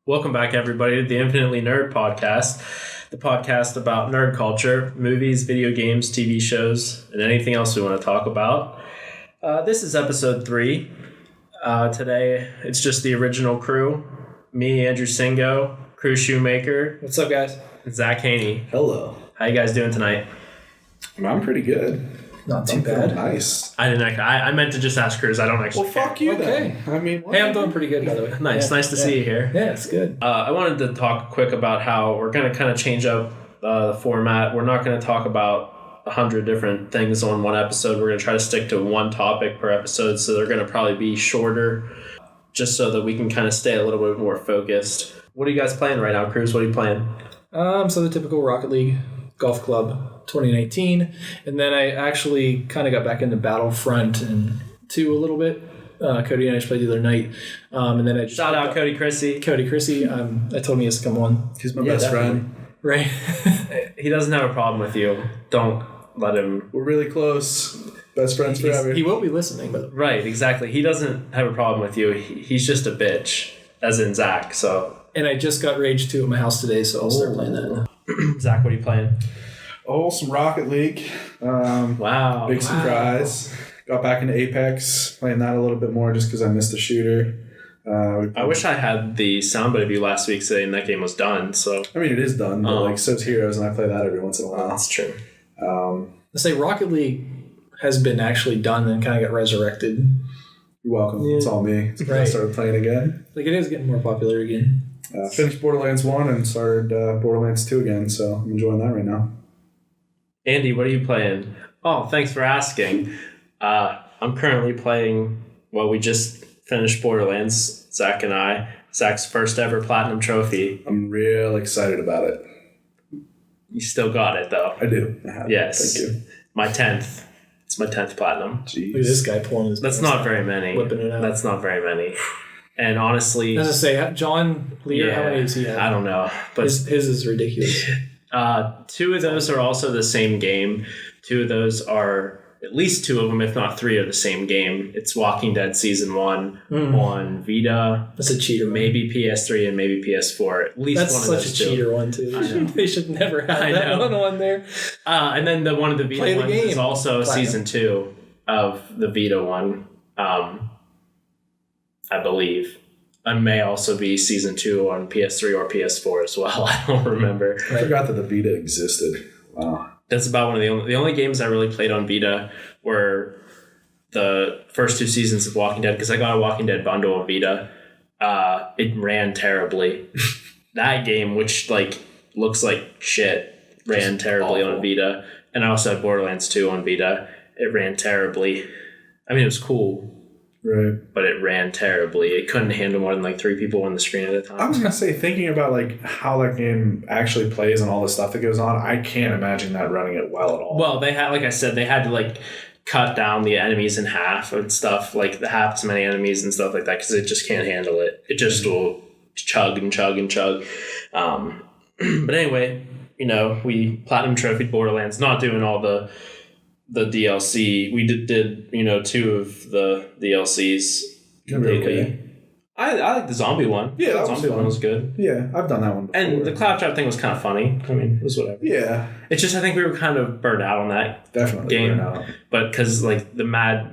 Welcome back, everybody, to the Infinitely Nerd Podcast, the podcast about nerd culture, movies, video games, TV shows, and anything else we want to talk about. This is episode 3. Today, it's just the original crew. Me, Andrew Singo, Kruz Shoemaker. What's up, guys? And Zach Haney. Hello. How you guys doing tonight? I'm pretty good. Not too bad. Nice. I meant to just ask Kruz. I don't actually. Well, fuck you. Okay. Then. I mean, hey, I'm doing pretty good, by the way. Nice to see you here. Yeah, it's good. I wanted to talk quick about how we're going to kind of change up the format. We're not going to talk about 100 different things on one episode. We're going to try to stick to one topic per episode, so they're going to probably be shorter, just so that we can kind of stay a little bit more focused. What are you guys playing right now, Kruz? What are you playing? So the typical Rocket League Golf Club 2019, and then I actually kind of got back into Battlefront and 2 a little bit. Cody and I just played the other night, and then I just shout out Cody Chrissy. I told him he has to come on. He's my best friend. Right. He doesn't have a problem with you. Don't let him. We're really close. Best friends forever. He will be listening, by the way. Right, exactly. He doesn't have a problem with you. He's just a bitch, as in Zach. So. And I just got Rage 2 at my house today, so I'll start playing that. Zach, what are you playing? Oh, some Rocket League. Wow. Big surprise. Got back into Apex, playing that a little bit more just because I missed the shooter. I wish I had the soundbite of you last week saying that game was done. So I mean, it is done, but so's Heroes, and I play that every once in a while. That's true. Let's say Rocket League has been actually done and kind of got resurrected. You're welcome. Yeah. It's all me. It's because I started playing again. Like, it is getting more popular again. Finished Borderlands 1 and started Borderlands 2 again, so I'm enjoying that right now. Andy, what are you playing? Oh, thanks for asking. I'm currently playing, we just finished Borderlands, Zach and I. Zach's first ever platinum trophy. I'm real excited about it. You still got it, though. I do. I have. Yes. Thank you. My 10th. It's my 10th platinum. Jeez. Look at this guy pulling his... That's not very many. Whipping it out. That's not very many. And honestly... As I say, John Lear, how many does he have? I don't know. But his is ridiculous. 2 of those are also the same game. 2 of those are... At least 2 of them, if not 3, are the same game. It's Walking Dead Season 1 on Vita. That's a cheater. Maybe PS3 and maybe PS4. At least that's one of those 2. That's such a cheater one, too. They should never have that one on there. And then the one of the Vita ones is also Season 2 of the Vita one, I believe. And may also be Season 2 on PS3 or PS4 as well. I don't remember. I forgot that the Vita existed. Wow. That's about one of the only games I really played on Vita were the first 2 seasons of Walking Dead, because I got a Walking Dead bundle on Vita. It ran terribly. That game, which looks like shit, ran terribly on Vita. And I also had Borderlands 2 on Vita. It ran terribly. I mean, it was cool. Right. But it ran terribly. It couldn't handle more than 3 people on the screen at a time. I was going to say, thinking about how that game actually plays and all the stuff that goes on, I can't imagine that running it well at all. Well, they had, like I said, they had to cut down the enemies in half and stuff, the half as many enemies and stuff like that, because it just can't handle it. It just will chug and chug and chug. But anyway, we platinum trophied Borderlands, not doing all the DLC. We did 2 of the DLCs completely. Okay. I like the zombie one. Yeah, the zombie one was good. Yeah, I've done that one before. And the claptrap thing was kind of funny. I mean, it was whatever. Yeah. It's just, I think we were kind of burnt out on that game. Burnt out. But because the Mad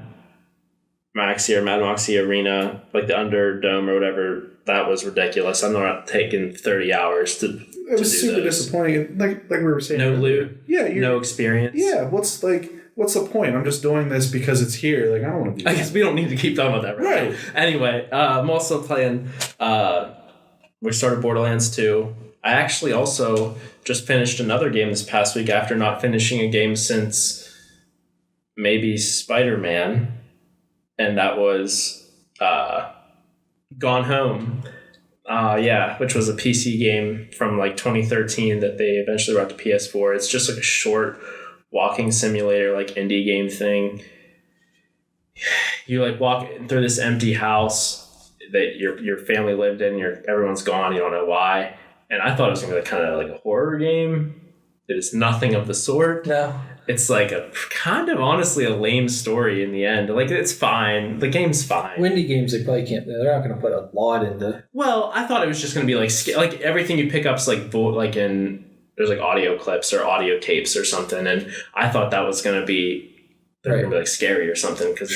Moxie Arena, the Underdome or whatever, that was ridiculous. I'm not taking 30 hours to It was super disappointing. Like we were saying. No loot. Yeah. No experience. Yeah. What's the point? I'm just doing this because it's here. I don't want to do that. I guess we don't need to keep talking about that right now. Anyway, I'm also playing... we started Borderlands 2. I actually also just finished another game this past week after not finishing a game since maybe Spider-Man. And that was Gone Home. Which was a PC game from 2013 that they eventually brought to PS4. It's just a short walking simulator, indie game thing. You walk through this empty house that your family lived in. Everyone's gone. You don't know why. And I thought it was gonna be kind of like a horror game, It is nothing of the sort. No. It's like a kind of honestly a lame story in the end. Like, it's fine. The game's fine. Indie games, they probably can't. They're not going to put a lot into. Well, I thought it was just going to be like everything you pick up's like there's like audio clips or audio tapes or something, and I thought that was going to be going to be like scary or something because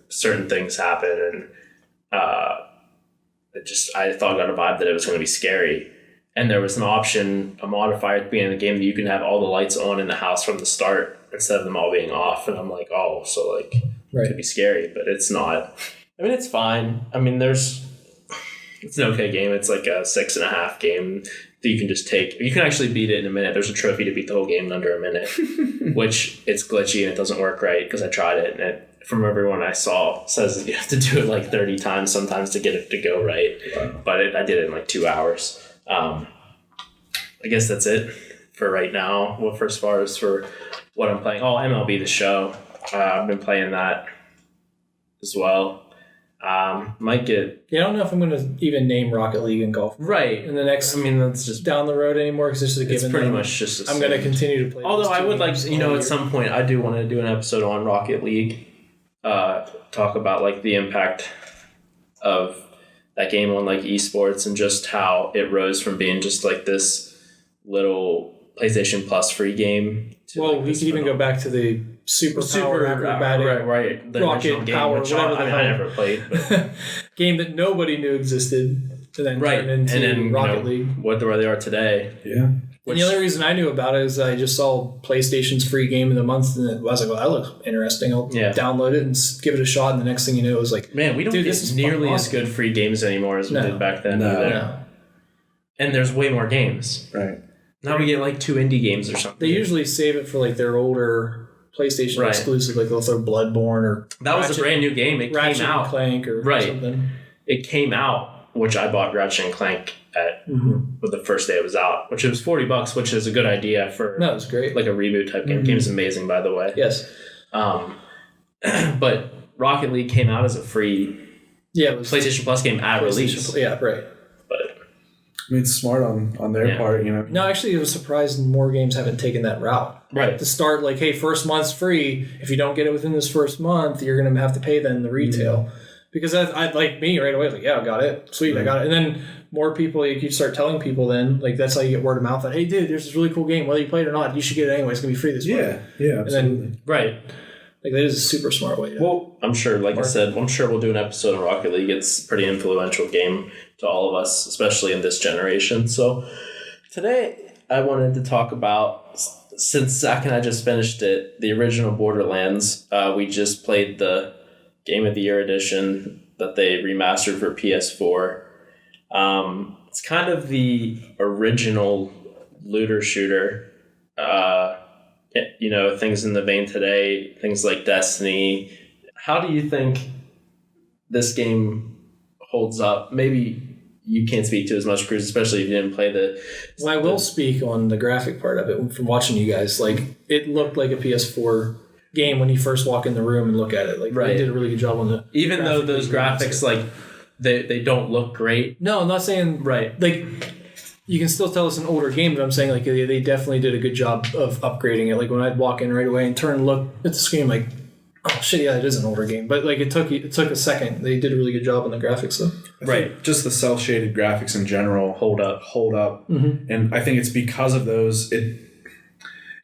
certain things happen, and I thought I got a vibe that it was going to be scary. And there was an option, a modifier at the beginning of the game that you can have all the lights on in the house from the start instead of them all being off. And I'm like, oh, so like it could be scary, but it's not. I mean, it's fine. I mean, it's an okay game. It's like a 6.5 game that you can just take. You can actually beat it in a minute. There's a trophy to beat the whole game in under a minute, which it's glitchy and it doesn't work right because I tried it, and it, from everyone I saw, says that you have to do it like 30 times sometimes to get it to go right. Wow. But I did it in like 2 hours. I guess that's it for right now. Well, for as far as for what I'm playing. Oh, MLB The Show. I've been playing that as well. Might get... Yeah, I don't know if I'm going to even name Rocket League and golf. Right. In the next... I mean, that's just... down the road anymore because it's just a given. It's pretty much just... I'm going to continue to play. Although I would like, at some point, I do want to do an episode on Rocket League. Talk about like the impact of that game on like esports and just how it rose from being just like this little PlayStation Plus free game. Well, we could even go back to the super acrobatic right, the rocket game, power, which whatever I never played. But. Game that nobody knew existed, and then turned into Rocket League. Where they are today. Yeah. And the only reason I knew about it is I just saw PlayStation's free game of the month, and I was like, well, that looks interesting. I'll download it and give it a shot, and the next thing you know, it was like, man, we don't get nearly as good free games anymore as we did back then. No. And there's way more games. Right. Now we get like 2 indie games or something. They usually save it for like their older PlayStation exclusive, like they'll throw Bloodborne or... That was a brand new game. It Ratchet came out. And Clank or something. It came out, which I bought Ratchet and Clank at with the first day it was out, which was $40, which is a good idea for it's great. Like a reboot type game. Game is amazing, by the way. Yes. But Rocket League came out as a free it was PlayStation Plus game at release. Yeah, right. But I mean, it's smart on their part, you know. No, actually, I was surprised more games haven't taken that route. Right. To start, like, hey, first month's free. If you don't get it within this first month, you're going to have to pay then the retail. Because I like me right away, like, yeah, I got it. Sweet, I got it. And then more people, you start telling people then, like, that's how you get word of mouth that, hey, dude, there's this really cool game. Whether you play it or not, you should get it anyway. It's going to be free this month. Yeah, absolutely. And then, like, that is a super smart way. Well, I'm sure, like I said, I'm sure we'll do an episode on Rocket League. It's a pretty influential game to all of us, especially in this generation. So today I wanted to talk about, since Zach and I just finished it, the original Borderlands. We just played the Game of the Year edition that they remastered for PS4. It's kind of the original looter shooter. Things in the vein today, things like Destiny. How do you think this game holds up? Maybe you can't speak to as much, Kruz, especially if you didn't play the... Well, I will speak on the graphic part of it from watching you guys. Like, it looked like a PS4 game when you first walk in the room and look at it. Like, they did a really good job on the... Even though those graphics, like, they don't look great. No, I'm not saying... Right. Like... You can still tell it's an older game, but I'm saying like they definitely did a good job of upgrading it. Like when I'd walk in right away and turn and look at the screen, like, oh shit, yeah, it is an older game. But like it took a second. They did a really good job on the graphics though. Right, just the cel shaded graphics in general hold up, and I think it's because of those.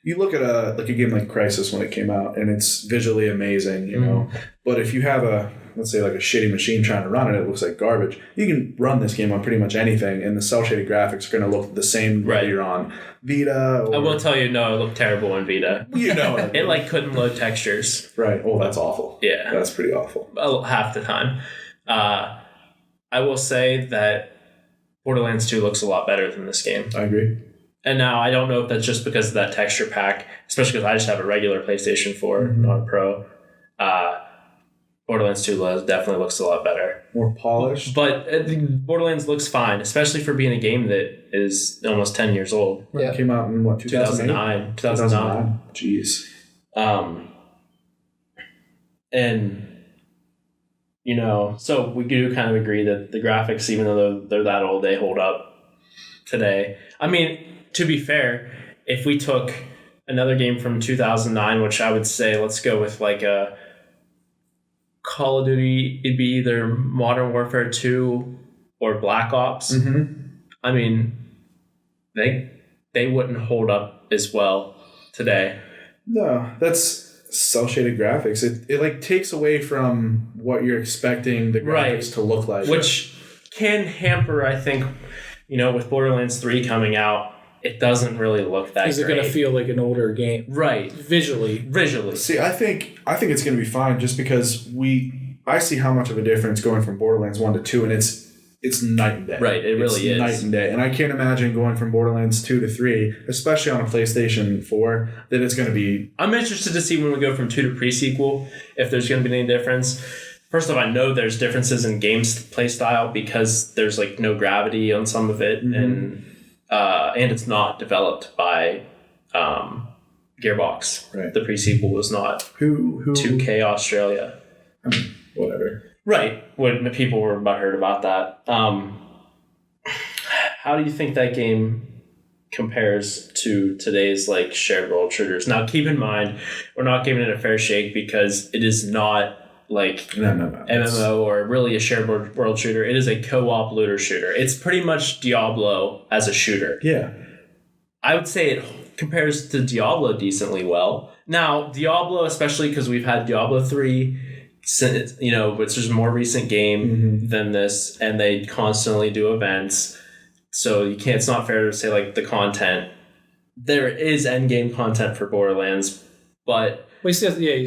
You look at a game like Crysis when it came out, and it's visually amazing, you know. But if you have let's say like a shitty machine trying to run it, it looks like garbage. You can run this game on pretty much anything, and the cel-shaded graphics are going to look the same whether you're on Vita or... I will tell you, no, it looked terrible on Vita. You know it. It like couldn't load textures. Right. Oh, that's awful. Yeah. That's pretty awful. Half the time. I will say that Borderlands 2 looks a lot better than this game. I agree. And now I don't know if that's just because of that texture pack, especially because I just have a regular PlayStation 4, not a Pro. Borderlands 2 definitely looks a lot better. More polished. But Borderlands looks fine, especially for being a game that is almost 10 years old. Yeah. It came out in, 2009? 2009. Jeez. And, so we do kind of agree that the graphics, even though they're that old, they hold up today. I mean, to be fair, if we took another game from 2009, which I would say, let's go with like a Call of Duty, it'd be either Modern Warfare 2 or Black Ops. I mean, they wouldn't hold up as well today. No, that's cell shaded graphics. It like takes away from what you're expecting the graphics to look like, which can hamper, I think, with Borderlands 3 coming out. It doesn't really look that great. Is it going to feel like an older game? Right. Visually. See, I think it's going to be fine just because I see how much of a difference going from Borderlands 1 to 2, and it's night and day. Right, it really is. Night and day. And I can't imagine going from Borderlands 2 to 3, especially on a PlayStation 4, that it's going to be... I'm interested to see when we go from 2 to pre-sequel, if there's going to be any difference. First off, I know there's differences in games play style because there's like no gravity on some of it, and it's not developed by Gearbox. Right. The pre-sequel was not. Who? 2K Australia. I mean, whatever. Right. When people were butthurt about that. How do you think that game compares to today's like shared world shooters? Now, keep in mind, we're not giving it a fair shake because it is not like MMO or really a shared world shooter. It is a co-op looter shooter. It's pretty much Diablo as a shooter. Yeah. I would say it compares to Diablo decently well. Now, Diablo, especially because we've had Diablo 3, which is a more recent game than this, and they constantly do events. So it's not fair to say like the content. There is endgame content for Borderlands, but you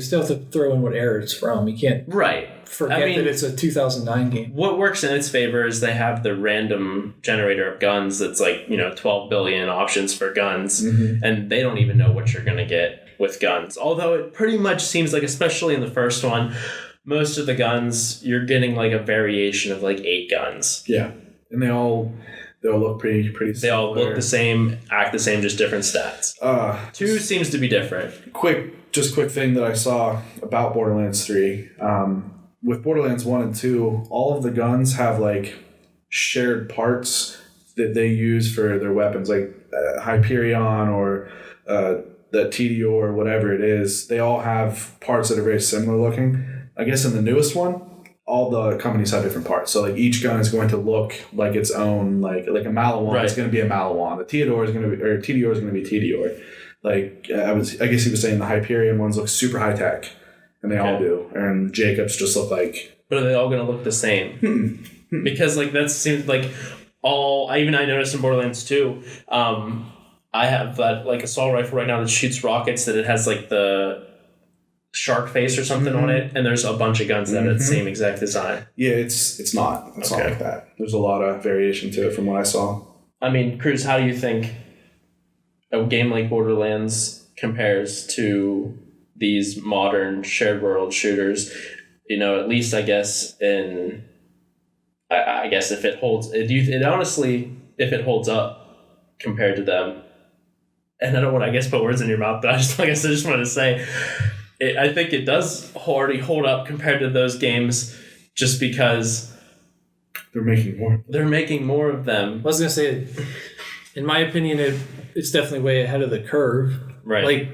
still have to throw in what era it's from. You can't forget that it's a 2009 game. What works in its favor is they have the random generator of guns that's like 12 billion options for guns, and they don't even know what you're going to get with guns. Although it pretty much seems like, especially in the first one, most of the guns you're getting like a variation of like 8 guns. Yeah, and they all look pretty similar. They all look the same, act the same, just different stats. 2 seems to be different. Quick thing that I saw about Borderlands 3. With Borderlands 1 and 2, all of the guns have like shared parts that they use for their weapons, like Hyperion or the TDO or whatever it is. They all have parts that are very similar looking. I guess in the newest one, all the companies have different parts. So like each gun is going to look like its own, like a Malawan is going to be a Malawan. The TDO is going to be TDO. Like I guess he was saying the Hyperion ones look super high tech, and they all do. And Jacobs just look like. But are they all going to look the same? Because like that seems like all. I noticed in Borderlands 2, I have that like assault rifle right now that shoots rockets. That it has like the shark face or something on it, and there's a bunch of guns that have the same exact design. Yeah, it's not like that. There's a lot of variation to it from what I saw. I mean, Kruz, how do you think a game like Borderlands compares to these modern shared world shooters? At least I guess I guess if it holds, if it holds up compared to them. And I don't want to, put words in your mouth, but I just wanted to say, I think it does already hold up compared to those games, just because they're making more. They're making more of them. I was gonna say, in my opinion, it's definitely way ahead of the curve. Right. Like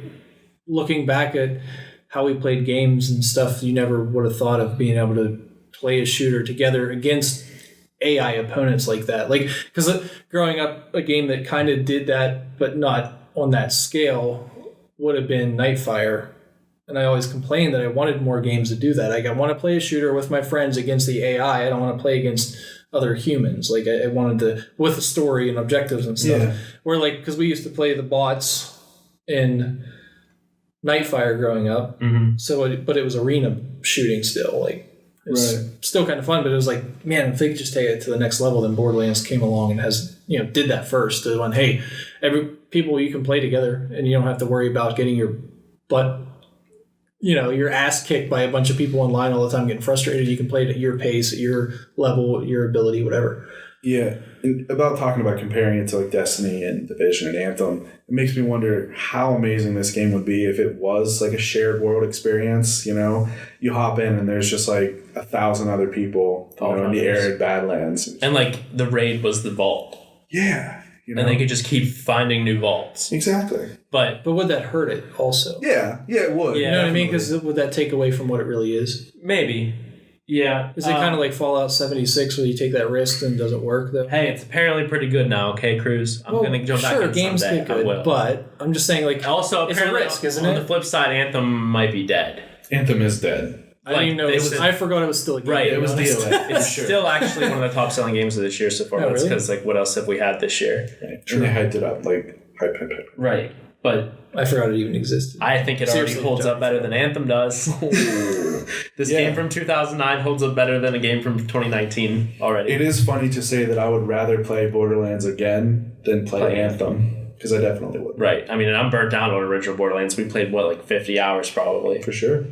looking back at how we played games and stuff, you never would have thought of being able to play a shooter together against AI opponents like that. Like, because growing up, a game that kind of did that, but not on that scale, would have been Nightfire. And I always complained that I wanted more games to do that. Like, I want to play a shooter with my friends against the AI. I don't want to play against other humans. Like, I wanted to, with a story and objectives and stuff. Yeah. Where, like, because we used to play the bots in Nightfire growing up. Mm-hmm. But it was arena shooting still. Like, it was still kind of fun, but it was like, man, if they could just take it to the next level, then Borderlands came along and did that first. The one, hey, people you can play together, and you don't have to worry about getting your butt, your ass kicked by a bunch of people online all the time, getting frustrated. You can play it at your pace, at your level, your ability, whatever. Yeah, and about talking about comparing it to like Destiny and Division and Anthem, it makes me wonder how amazing this game would be if it was like a shared world experience. You hop in and there's just like 1,000 other people in the arid Badlands, and like the raid was the vault. Yeah, You know? And they could just keep finding new vaults. Exactly. But would that hurt it also? Yeah, it would. Yeah. You know what I mean? Because would that take away from what it really is? maybe. Yeah. Is it kind of like Fallout 76 where you take that risk and it doesn't work though? Hey, it's apparently pretty good now, okay, Kruz? I'm going to jump back in games someday. get good, I will. but I'm just saying like Also, it's a apparently risk, isn't on it? the flip side, Anthem might be dead. Anthem is dead. I didn't even know they it was, said- I forgot it was still a game. Right, to It be was honest. DOA. It's sure. still actually one of the top selling games of this year so far. Oh, That's really? because, like, what else have we had this year? Right. And they hyped it up like hype. Right. But I forgot it even existed. I think it Seriously, already holds up better than Anthem does. This game from 2009 holds up better than a game from 2019 already. It is funny to say that I would rather play Borderlands again than play Anthem. Because I definitely would. Right. I mean, and I'm burnt out on original Borderlands. We played, like 50 hours probably. For sure.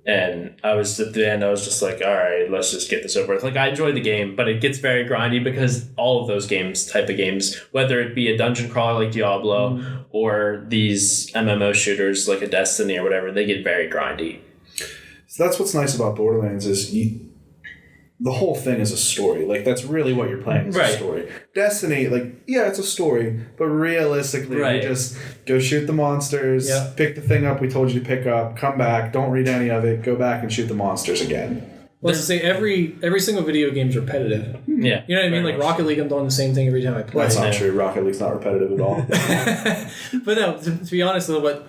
And I was at the end, I was just like, all right, let's just get this over with. Like, I enjoyed the game, but it gets very grindy because all of those type of games, whether it be a dungeon crawler like Diablo or these MMO shooters like a Destiny or whatever, they get very grindy. So that's what's nice about Borderlands is the whole thing is a story. Like, that's really what you're playing is a story. Destiny, like, yeah, it's a story, but realistically, you just go shoot the monsters, pick the thing up we told you to pick up, come back, don't read any of it, go back and shoot the monsters again. Well, to say every single video game is repetitive. Yeah. You know what I mean? Like Rocket League, I'm doing the same thing every time I play. That's not true. Rocket League's not repetitive at all. But no, to be honest though, but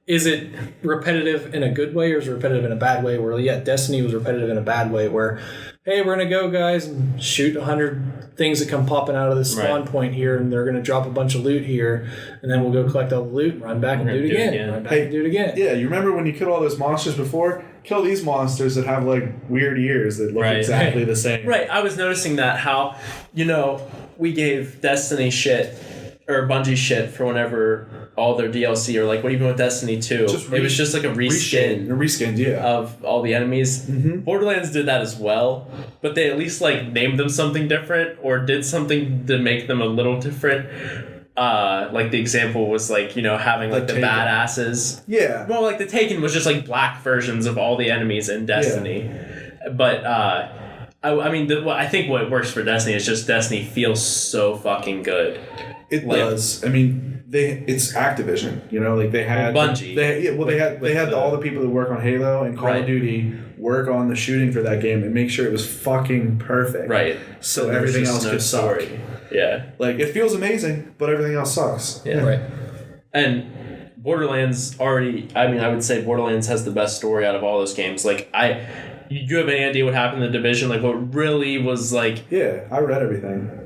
is it repetitive in a good way or is it repetitive in a bad way? Where, yeah, Destiny was repetitive in a bad way where, hey, we're going to go, guys, and shoot 100 things that come popping out of the spawn point here, and they're going to drop a bunch of loot here, and then we'll go collect all the loot, run back and do it again. Run back and do it again. Yeah, you remember when you killed all those monsters before? Kill these monsters that have, like, weird ears that look exactly the same. Right, I was noticing that, how, we gave Destiny shit, or Bungie shit, for whenever all their DLC, or like, what even with Destiny 2, it was just like a reskin of all the enemies. Mm-hmm. Borderlands did that as well, but they at least like named them something different, or did something to make them a little different. Like the example was like, having like the Taken. Badasses. Yeah. Well, like the Taken was just like black versions of all the enemies in Destiny. Yeah. But, I think what works for Destiny is just Destiny feels so fucking good. It does. I mean, it's Activision. Like they had Bungie. They had all the people that work on Halo and Call of Duty work on the shooting for that game and make sure it was fucking perfect. Right. So everything else could suck. Yeah. Like, it feels amazing, but everything else sucks. Yeah. Right. And Borderlands I would say Borderlands has the best story out of all those games. Like, do you have any idea what happened in the Division? Like, what really was like... Yeah, I read everything.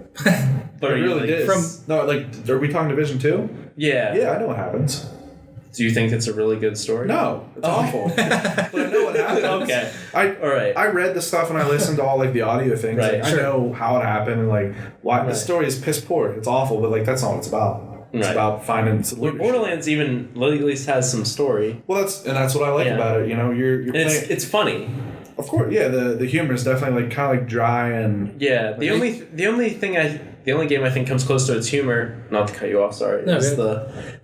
But I really did. Are we talking Division 2? Yeah. Yeah, I know what happens. Do you think it's a really good story? No, it's awful. But I know what happens. Okay. All right. I read the stuff and I listened to all like the audio things. Right. Like, I know how it happened and like why the story is piss poor. It's awful, but like that's not what it's about. It's about finding solutions. Borderlands even at least has some story. Well, that's what I like about it. You're playing. It's funny. Of course, yeah. The humor is definitely like kind of like dry and the only game I think comes close to its humor, not to cut you off, sorry,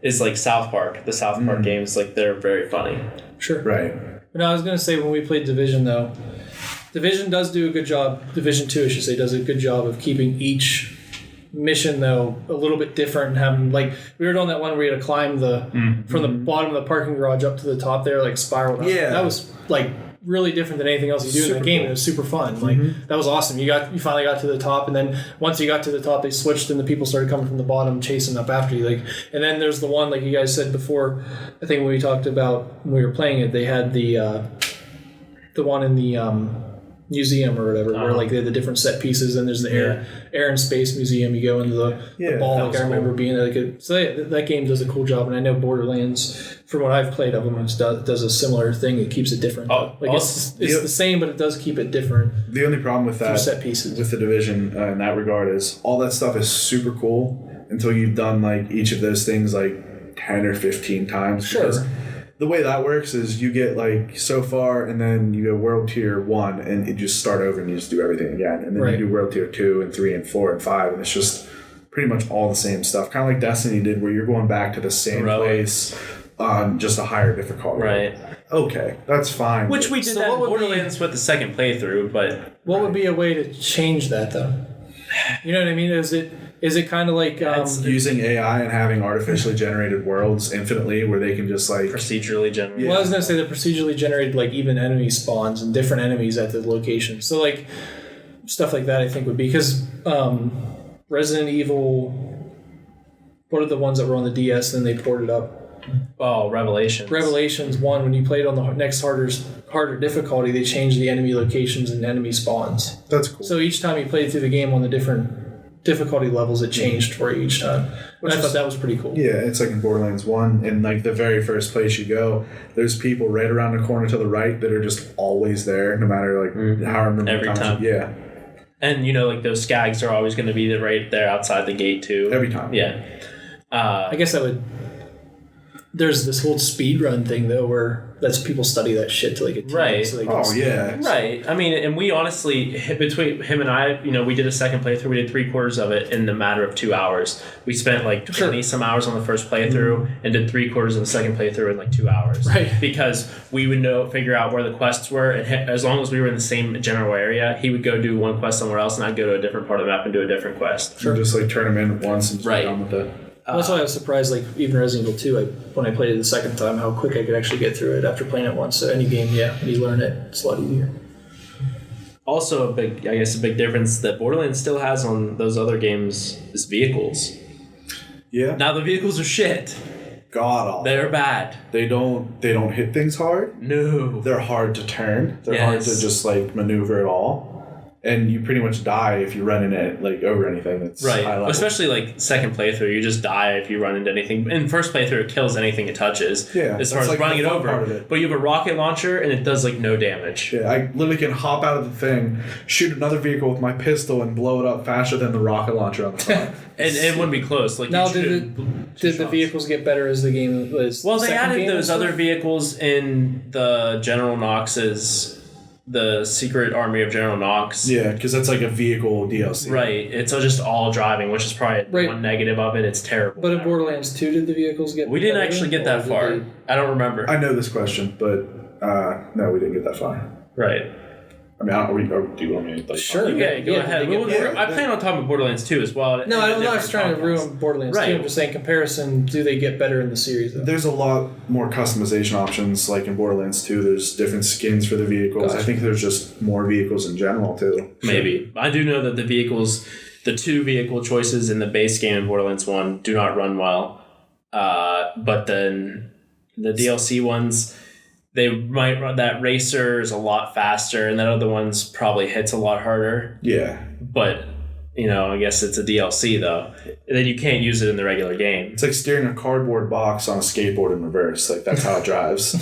is like South Park. The South Park games, like they're very funny. Sure. Right. But I was gonna say when we played Division though, Division does do a good job. Division 2, I should say, does a good job of keeping each mission though a little bit different and having like we were on that one where you had to climb from the bottom of the parking garage up to the top there, like spiral up. Yeah. That was like really different than anything else you do in the game. Cool. It was super fun. Like that was awesome. You finally got to the top, and then once you got to the top, they switched, and the people started coming from the bottom, chasing up after you. Like, and then there's the one like you guys said before. I think when we talked about when we were playing it, they had the one in the museum or whatever, where like they had the different set pieces, and there's the air and space museum. You go into the ball. Like I remember being like that game does a cool job, and I know Borderlands, from what I've played of them, does a similar thing. It keeps it different. It's the same, but it does keep it different. The only problem with that set pieces with the Division in that regard is all that stuff is super cool until you've done like each of those things like 10 or 15 times. Sure. The way that works is you get like so far, and then you go World Tier 1, and you just start over and you just do everything again. And then you do World Tier 2 and 3 and 4 and 5, and it's just pretty much all the same stuff. Kind of like Destiny did, where you're going back to the same place on just a higher difficulty. Right. Okay, that's fine. Which we did that in Borderlands with the second playthrough, but... What would be a way to change that, though? You know what I mean? Is it kind of like using AI and having artificially generated worlds infinitely where they can just like procedurally generated? Well, I was gonna say the procedurally generated like even enemy spawns and different enemies at the location. So like stuff like that, I think would be because Resident Evil. What are the ones that were on the DS and then they ported up? Oh, Revelations. Revelations 1, when you played on the next harder difficulty, they changed the enemy locations and enemy spawns. That's cool. So each time you played through the game on the different difficulty levels, it changed for you each time. Which I thought that was pretty cool. Yeah, it's like in Borderlands 1, and like the very first place you go, there's people right around the corner to the right that are just always there, no matter like how many every time. Yeah. And you know, like those skags are always going to be right there outside the gate too. Every time. Yeah. I guess that would. There's this whole speed run thing though, where that's people study that shit to like a team. Right. So they can yeah. Right. I mean, and we honestly, between him and I, you know, we did a second playthrough. We did 3/4 of it in the matter of 2 hours. We spent like 20 some hours on the first playthrough and did 3/4 of the second playthrough in like 2 hours. Right. Because we would figure out where the quests were, and as long as we were in the same general area, he would go do one quest somewhere else, and I'd go to a different part of the map and do a different quest. Sure. Just like turn them in once and just Right. be done with it. That's why I was surprised, like, even Resident Evil 2, when I played it the second time, how quick I could actually get through it after playing it once. So any game, when you learn it, it's a lot easier. Also, a big difference that Borderlands still has on those other games is vehicles. Yeah. Now, the vehicles are shit. God awful. They're bad. They don't hit things hard. No. They're hard to turn. They're hard to just like maneuver at all. And you pretty much die if you run in it like over anything that's high level. Especially like second playthrough, you just die if you run into anything. In first playthrough, it kills anything it touches. Yeah, as far as like running it over. Part of it. But you have a rocket launcher and it does like no damage. Yeah, I literally can hop out of the thing, shoot another vehicle with my pistol, and blow it up faster than the rocket launcher on the front. And it wouldn't be close. Like now, did the vehicles get better as the game was? Well, they added those other vehicles in the General Knox's. The Secret Army of General Knox. Yeah, because that's like a vehicle DLC. Right. It's just all driving, which is probably one negative of it. It's terrible. But in Borderlands 2, did the vehicles get We didn't better, actually get that far. I don't remember. I know this question, but no, we didn't get that far. Right. I mean, do you want me to... Sure. Yeah, go ahead. I plan on talking about Borderlands 2 as well. No, I'm not trying to ruin Borderlands 2. I'm just saying comparison, do they get better in the series? Though? There's a lot more customization options, like in Borderlands 2. There's different skins for the vehicles. Gotcha. I think there's just more vehicles in general, too. Maybe. I do know that the two vehicle choices in the base game in Borderlands 1 do not run well. But then the DLC ones... They might run that racer is a lot faster, and that other one's probably hits a lot harder. Yeah. But, I guess it's a DLC, though. And then you can't use it in the regular game. It's like steering a cardboard box on a skateboard in reverse. Like, that's how it drives.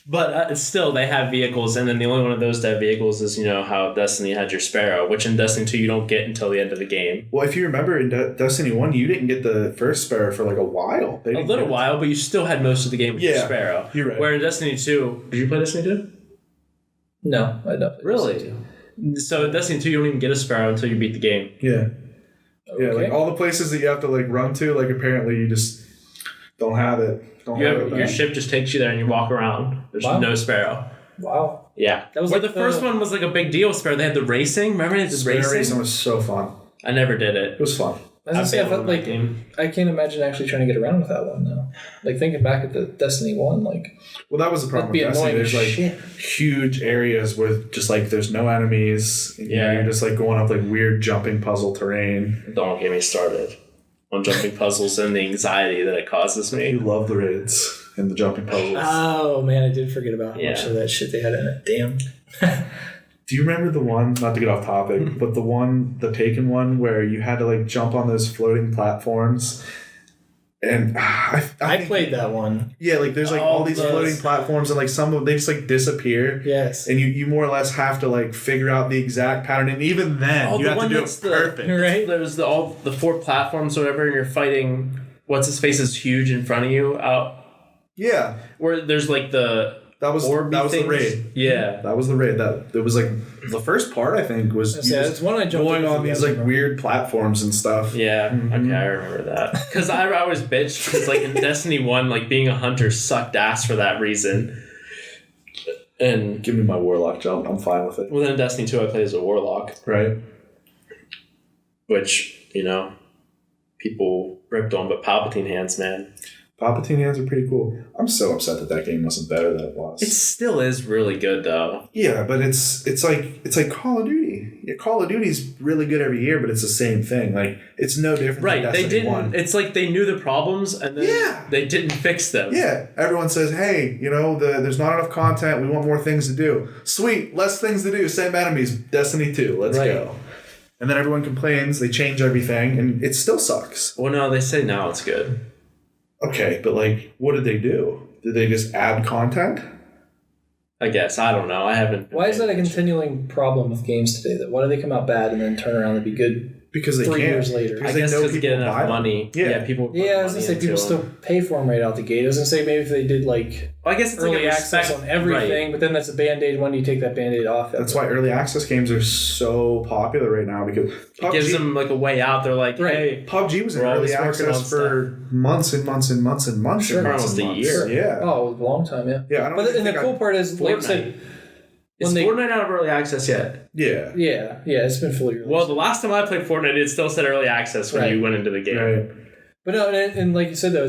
But still, they have vehicles, and then the only one of those that have vehicles is, how Destiny had your Sparrow, which in Destiny 2 you don't get until the end of the game. Well, if you remember, in Destiny 1, you didn't get the first Sparrow for like a while. A little while, but you still had most of the game with your Sparrow. You're right. Where in Destiny 2... Did you play Destiny 2? No, I don't. Really? So in Destiny 2, you don't even get a Sparrow until you beat the game. Yeah. Okay. Yeah, like all the places that you have to like run to, like apparently you just don't have it. Your ship just takes you there and you walk around. There's no Sparrow. Wow. Yeah. That was the first one was like a big deal with Sparrow. They had the racing. Remember the Sparrow racing was so fun. I never did it. It was fun. I felt like I can't imagine actually trying to get around with that one though. Like thinking back at the Destiny 1, like well, that was the problem with Destiny. There's like huge areas where just like there's no enemies. Yeah, you're just like going up like weird jumping puzzle terrain. Don't get me started on jumping puzzles and the anxiety that it causes me. You love the raids and the jumping puzzles. Oh man, I did forget about how much of that shit they had in it. Damn. Do you remember the one, not to get off topic, but the Taken one where you had to like jump on those floating platforms? And I played that one. Yeah, like there's like all these floating platforms and like some of them, they just like disappear. Yes. And you more or less have to like figure out the exact pattern. And even then, you have to do it perfect. Right? There's all the 4 platforms or whatever, and you're fighting, what's his face is huge in front of you out. Yeah. Where there's like the... That was the raid. Yeah. That was the raid. It was like the first part, I think, was it's one I jumped going on these like weird platforms and stuff. Yeah. Okay, I remember that. Because I always bitched because like in Destiny 1, like being a hunter sucked ass for that reason. And give me my warlock jump. I'm fine with it. Well, then in Destiny 2, I played as a warlock. Right. which, people ripped on, but Palpatine hands, man. Palpatine hands are pretty cool. I'm so upset that game wasn't better than it was. It still is really good, though. Yeah, but it's like Call of Duty. Yeah, Call of Duty's really good every year, but it's the same thing. Like, it's no different right, than Destiny they didn't. 1. It's like they knew the problems and then they didn't fix them. Yeah, everyone says, hey, there's not enough content. We want more things to do. Sweet, less things to do. Same enemies. Destiny 2. Let's go. And then everyone complains. They change everything, and it still sucks. Well, no, they say now it's good. Okay, but what did they do? Did they just add content? I guess. I don't know. I haven't. Why is that a continuing problem with games today? Why do they come out bad and then turn around and be good? Because they 3 can't. years later. I guess because they get enough money. Yeah, people. Yeah, I was gonna say people still pay for them right out the gate. I was gonna say maybe if they did I guess it's early access on everything, but then that's a band-aid. When do you take that band-aid off? That's why early access games are so popular right now, because it gives them a way out. They're like, hey, PUBG was in early access for months and months and months and months. Sure, almost a year. Yeah. Oh, a long time. Yeah. Yeah. The cool part is, like I said, is Fortnite out of early access yet? Yeah. Yeah, it's been fully released. Well, the last time I played Fortnite, it still said early access when you went into the game. Right. But no, and like you said, though,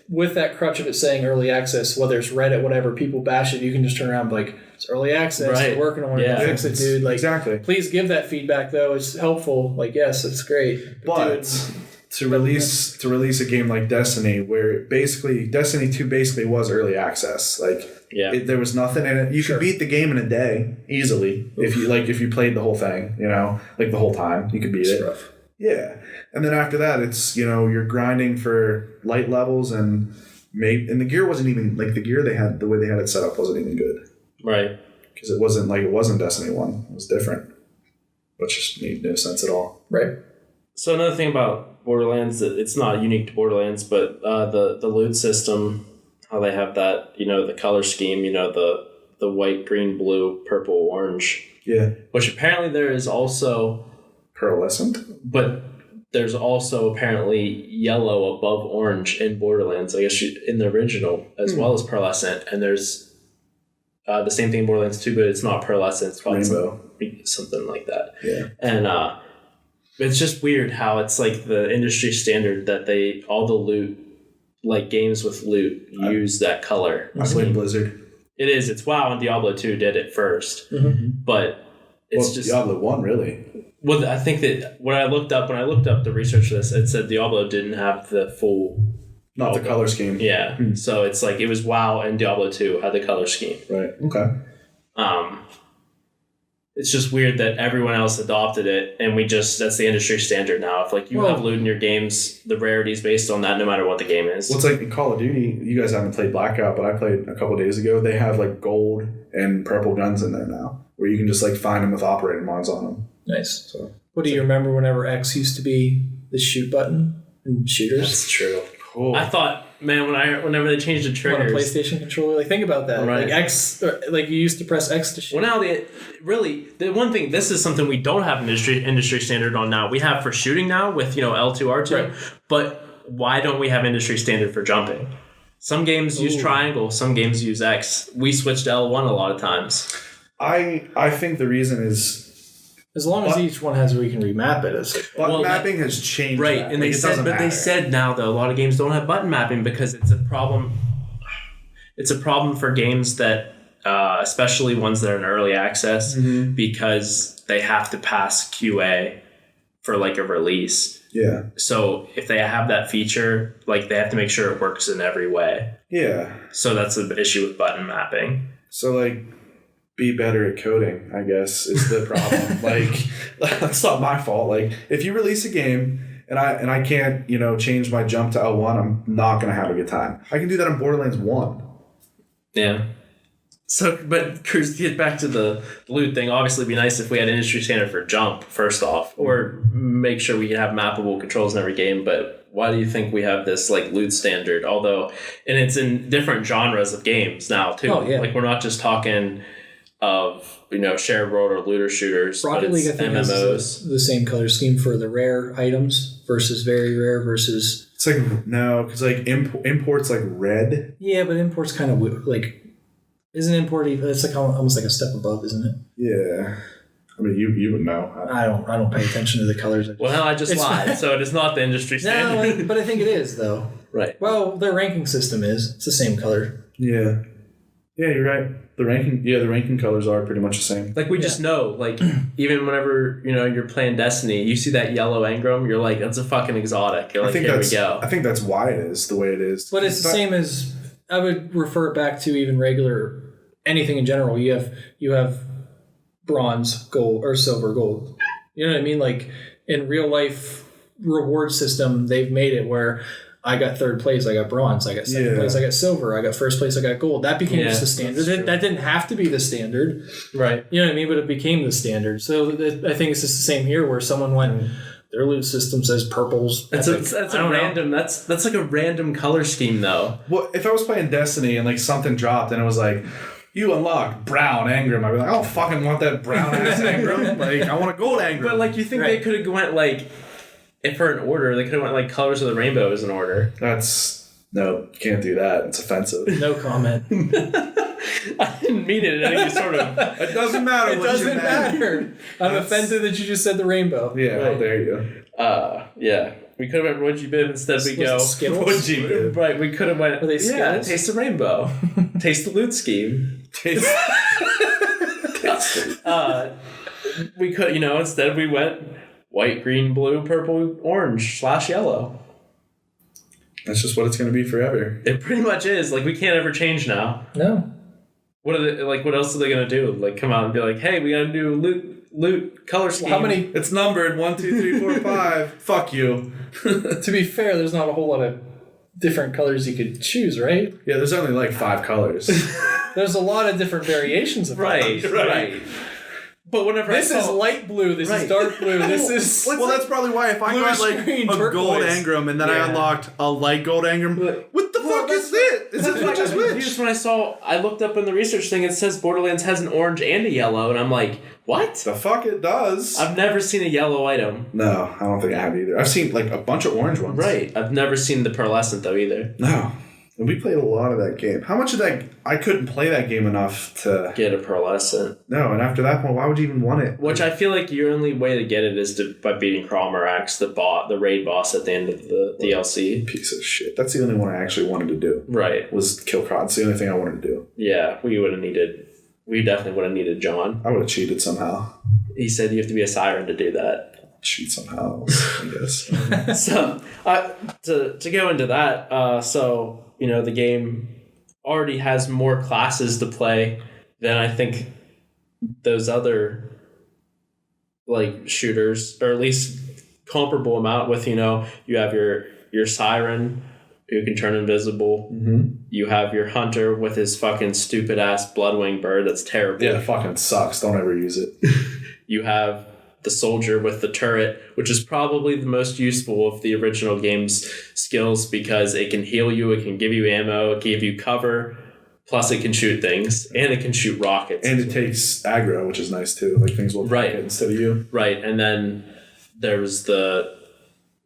with that crutch of it saying early access, whether it's Reddit, whatever, people bash it, you can just turn around and be like, it's early access, we're working on it, fix it, dude. Like, exactly. Please give that feedback, though. It's helpful. Like, yes, it's great. But to release a game like Destiny, where Destiny 2 basically was early access, there was nothing in it. You could beat the game in a day easily if you played the whole thing, the whole time you could beat it. Rough. Yeah, and then after that, it's you're grinding for light levels, and the gear wasn't even the gear they had, the way they had it set up wasn't even good, right? Because it wasn't Destiny 1. It was different, which just made no sense at all, right? So another thing about Borderlands, it's not unique to Borderlands, but the loot system, how they have that, the color scheme, the white, green, blue, purple, orange. Yeah. Which apparently there is also pearlescent, but there's also apparently yellow above orange in Borderlands. I guess in the original as well as pearlescent, and there's the same thing in Borderlands 2, but it's not pearlescent. It's called rainbow, something like that. Yeah, and it's just weird how it's like the industry standard that all the loot, like games with loot, use that color. I played Blizzard. It is. It's WoW and Diablo 2 did it first, but it's just Diablo 1 really. Well, I think that when I looked up the research for this, it said Diablo didn't have the full... Not the color scheme. Yeah. So it's like it was WoW and Diablo 2 had the color scheme. Right. Okay. It's just weird that everyone else adopted it, and that's the industry standard now. If you have loot in your games, the rarity is based on that no matter what the game is. Well, it's like in Call of Duty, you guys haven't played Blackout, but I played a couple of days ago. They have gold and purple guns in there now, where you can just find them with operator mods on them. Nice. So, what do you remember whenever X used to be the shoot button in shooters? That's true. Cool. I thought, man, whenever they changed the triggers on a PlayStation controller, think about that. Right. X, you used to press X to shoot. Well, now the one thing, this is something we don't have industry standard on now. We have for shooting now with L2 R2, right. But why don't we have industry standard for jumping? Some games use triangle, some games use X. We switched to L1 a lot of times. I think the reason is, as long as each one has where you can remap it. Button mapping has changed. Right, and they said now though a lot of games don't have button mapping because it's a problem. It's a problem for games that, especially ones that are in early access, because they have to pass QA for a release. Yeah. So if they have that feature, they have to make sure it works in every way. Yeah. So that's an issue with button mapping. So be better at coding, I guess, is the problem. That's not my fault. If you release a game and I can't, change my jump to L1, I'm not going to have a good time. I can do that in Borderlands 1. Yeah. So, but Kruz, get back to the loot thing. Obviously, it'd be nice if we had industry standard for jump, first off, or make sure we can have mappable controls in every game. But why do you think we have this loot standard? Although, and it's in different genres of games now, too. Oh, yeah. We're not just talking of shared world or looter shooters. Rocket League, I think, MMOs. has the same color scheme for the rare items versus very rare versus. It's no, because imports red. Yeah, but imports kind of isn't import even? It's almost like a step above, isn't it? Yeah, I mean, you would know. I don't pay attention to the colors. Well, I just lied. So it is not the industry standard. No, but I think it is though. Right. Well, their ranking system is. It's the same color. Yeah. Yeah, you're right. The ranking colors are pretty much the same. Like, we just know, like, even whenever, you're playing Destiny, you see that yellow engram, you're like, that's a fucking exotic. You're like, here we go. I think that's why it is the way it is. But it's the same as, I would refer it back to even regular, anything in general. You have bronze, gold, or silver, gold. You know what I mean? Like, in real life reward system, they've made it where I got third place, I got bronze. I got second place, I got silver. I got first place, I got gold. That became just the standard. That didn't have to be the standard. Right. You know what I mean? But it became the standard. So I think it's just the same here where someone went, their loot system says purples. That's a random, that's like a random color scheme though. Well, if I was playing Destiny and like something dropped and it was like, you unlock brown engram, I'd be like, I don't fucking want that brown ass engram. Like, I want a gold engram. But like, you think they could have went like, if for an order, they could have went like colors of the rainbow as an order. No, you can't do that. It's offensive. No comment. I didn't mean it in any sort of... It doesn't matter. It doesn't matter. I'm offended that you just said the rainbow. Yeah, right. How dare you. Yeah. We could have went Would You Bib instead we go... Skittles? Would You Bib. Right, we could have went... Were they Skittles? Taste the rainbow. Taste the loot scheme. We could, instead we went white, green, blue, purple, orange, / yellow. That's just what it's going to be forever. It pretty much is. Like, we can't ever change now. No. What else are they going to do? Like, come out and be like, hey, we got to do loot color scheme. How many? It's numbered 1, 2, 3, 4, 5. Fuck you. To be fair, there's not a whole lot of different colors you could choose, right? Yeah, there's only like 5 colors. There's a lot of different variations of colors. Right. But whenever this is light blue, this is dark blue, this is... Well, that's probably why if I got like a gold engram and then I unlocked a light gold engram, what the fuck is it? Is it which is which? When I looked up in the research thing, it says Borderlands has an orange and a yellow, and I'm like, what? The fuck it does. I've never seen a yellow item. No, I don't think I have either. I've seen like a bunch of orange ones. Right. I've never seen the pearlescent though either. No. And we played a lot of that game. How much of that... I couldn't play that game enough to... Get a pearlescent. No, and after that point, why would you even want it? Which I feel like your only way to get it is by beating Kromarax, the raid boss at the end of the DLC. Piece of shit. That's the only one I actually wanted to do. Right. Was kill Krod. It's the only thing I wanted to do. Yeah, we definitely would have needed John. I would have cheated somehow. He said you have to be a siren to do that. Cheat somehow, I guess. So, to go into that, the game already has more classes to play than I think those other like shooters, or at least comparable amount with, you have your siren who can turn invisible. Mm-hmm. You have your hunter with his fucking stupid ass bloodwing bird that's terrible. Yeah, it fucking sucks. Don't ever use it. You have the soldier with the turret, which is probably the most useful of the original game's skills because it can heal you, it can give you ammo, it can give you cover, plus it can shoot things, and it can shoot rockets. And it takes aggro, which is nice too. Like things will attack it instead of you. Right, and then there was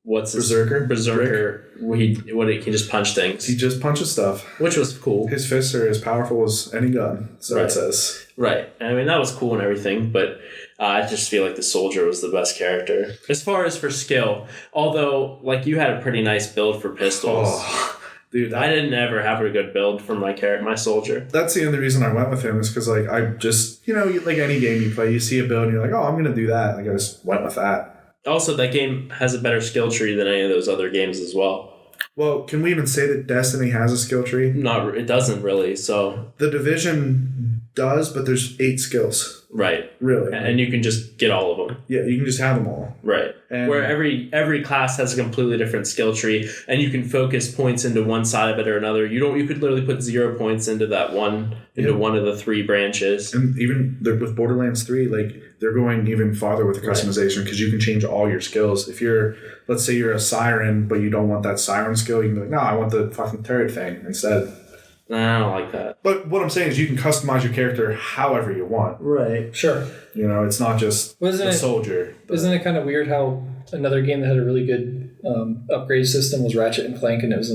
Berserker? Berserker, he can just punch things. He just punches stuff. Which was cool. His fists are as powerful as any gun, so it says. Right. I mean, that was cool and everything, but I just feel like the soldier was the best character. As far as for skill, although, like, you had a pretty nice build for pistols. Oh, dude. I didn't ever have a good build for my soldier. That's the only reason I went with him is because, like, I just, like any game you play, you see a build and you're like, oh, I'm going to do that. Like, I just went with that. Also, that game has a better skill tree than any of those other games as well. Well, can we even say that Destiny has a skill tree? It doesn't really, so... The Division does, but there's 8 skills. Right. Really. And you can just get all of them. Yeah, you can just have them all. Right. And where every class has a completely different skill tree, and you can focus points into one side of it or another. You could literally put 0 points into one of the 3 branches. And even with Borderlands 3, like, they're going even farther with the customization because you can change all your skills. If let's say you're a siren, but you don't want that siren skill, you can be like, no, I want the fucking turret thing instead. I don't like that. But what I'm saying is you can customize your character however you want. Right. Sure. It's not just the soldier. Isn't it kind of weird how another game that had a really good upgrade system was Ratchet and Clank, and it was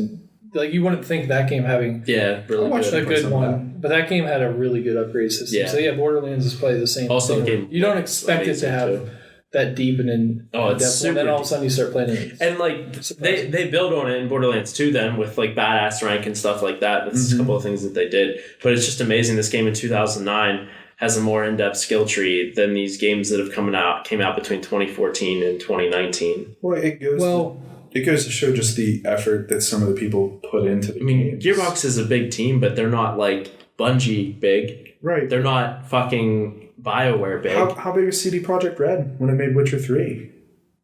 like you wouldn't think that game having really a good one, But that game had a really good upgrade system. Yeah. So yeah, Borderlands is probably the same. Also, thing. the game You don't expect it to have too. that deep and in it's depth one. Then all of a sudden you start playing it. And like they build on it in Borderlands 2 then with like badass rank and stuff like that. That's a couple of things that they did. But it's just amazing. This game in 2009 has a more in-depth skill tree than these games that have came out between 2014 and 2019. Well, it goes to show just the effort that some of the people put into the games. Gearbox is a big team, but they're not like Bungie big. Right. They're not fucking BioWare big. How big is CD Projekt Red when it made Witcher 3?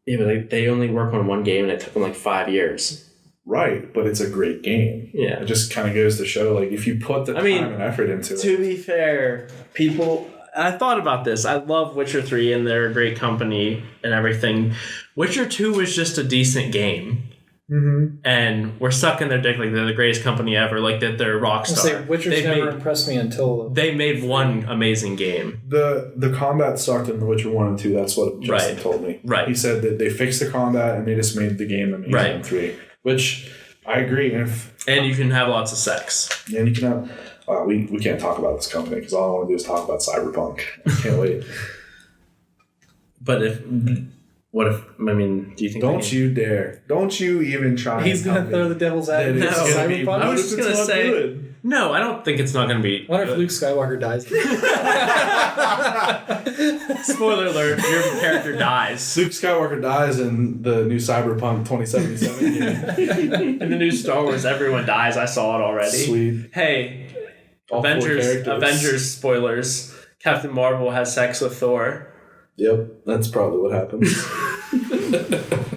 Yeah, but they only work on one game and it took them like 5 years. Right, but it's a great game. Yeah. It just kind of goes to show, like, if you put the time and effort into it. To be fair, people... I thought about this. I love Witcher 3 and they're a great company and everything. Witcher 2 was just a decent game. Mm-hmm. And we're sucking their dick like they're the greatest company ever, like that they're Rockstar. Witcher's never impressed me until... They made one amazing game. The combat sucked in The Witcher 1 and 2. That's what Justin told me. Right. He said that they fixed the combat and they just made the game amazing in 3. Which I agree. And you can have lots of sex. And you can have... we can't talk about this company because all I want to do is talk about Cyberpunk. I can't wait. But do you think... Don't you dare. Don't you even try. He's going to throw the devil's advocate. No, Cyberpunk? I was just going to say... Good? No, I don't think it's not going to be... I wonder if Luke Skywalker dies. Spoiler alert, your character dies. Luke Skywalker dies in the new Cyberpunk 2077 game. In the new Star Wars, everyone dies. I saw it already. Sweet. Hey, Avengers spoilers. Captain Marvel has sex with Thor. Yep, that's probably what happens.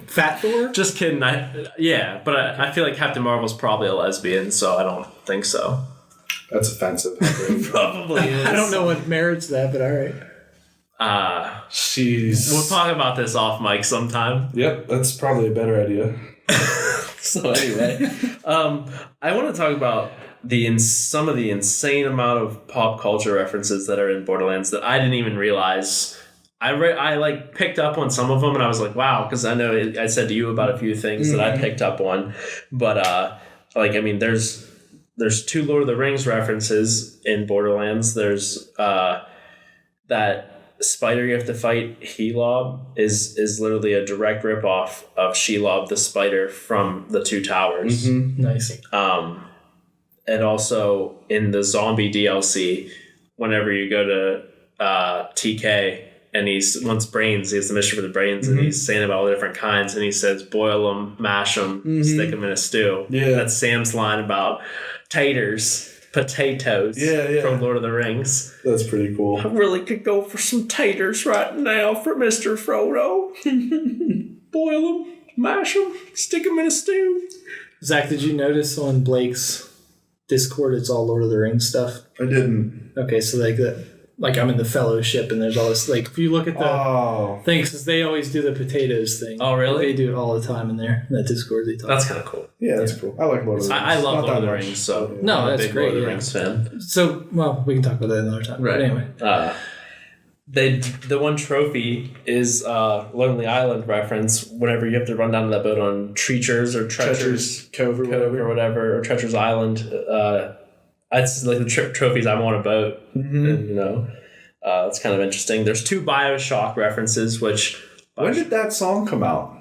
Fat Thor? Just kidding. But I feel like Captain Marvel's probably a lesbian, so I don't think so. That's offensive. Probably is. I don't know what merits that, but all right. We'll talk about this off mic sometime. Yep, that's probably a better idea. So anyway, I want to talk about some of the insane amount of pop culture references that are in Borderlands that I didn't even realize. I picked up on some of them and I was like, wow, because I know I said to you about a few things that I picked up on, but there's 2 Lord of the Rings references in Borderlands. There's that spider you have to fight, Shelob, is literally a direct ripoff of Shelob the spider from the 2 Towers. Mm-hmm. Nice. And also in the zombie DLC, whenever you go to TK and he wants brains, he has the mission for the brains, and he's saying about all the different kinds, and he says boil them, mash them, stick them in a stew. Yeah. That's Sam's line about potatoes from Lord of the Rings. That's pretty cool. I really could go for some taters right now for Mr. Frodo. Boil them, mash them, stick them in a stew. Zach, did you notice on Blake's Discord it's all Lord of the Rings stuff? I didn't. Okay, so like I'm in the Fellowship and there's all this, like, if you look at the things, because they always do the potatoes thing. Oh, really? They do it all the time in there. In that Discord they talk. That's kind of cool. Yeah, that's cool. I like Lord of the Rings. I love Lord of the Rings, so no, I'm that's a big great. Lord of the Rings fan. So, well, we can talk about that another time. Right. But anyway. The one trophy is Lonely Island reference. Whenever you have to run down to that boat on Treacher's or Treacher's Cove or whatever, or Treacher's Island, it's like the trophies I'm on a boat. And, it's kind of interesting. There's 2 BioShock references, which... When did that song come out?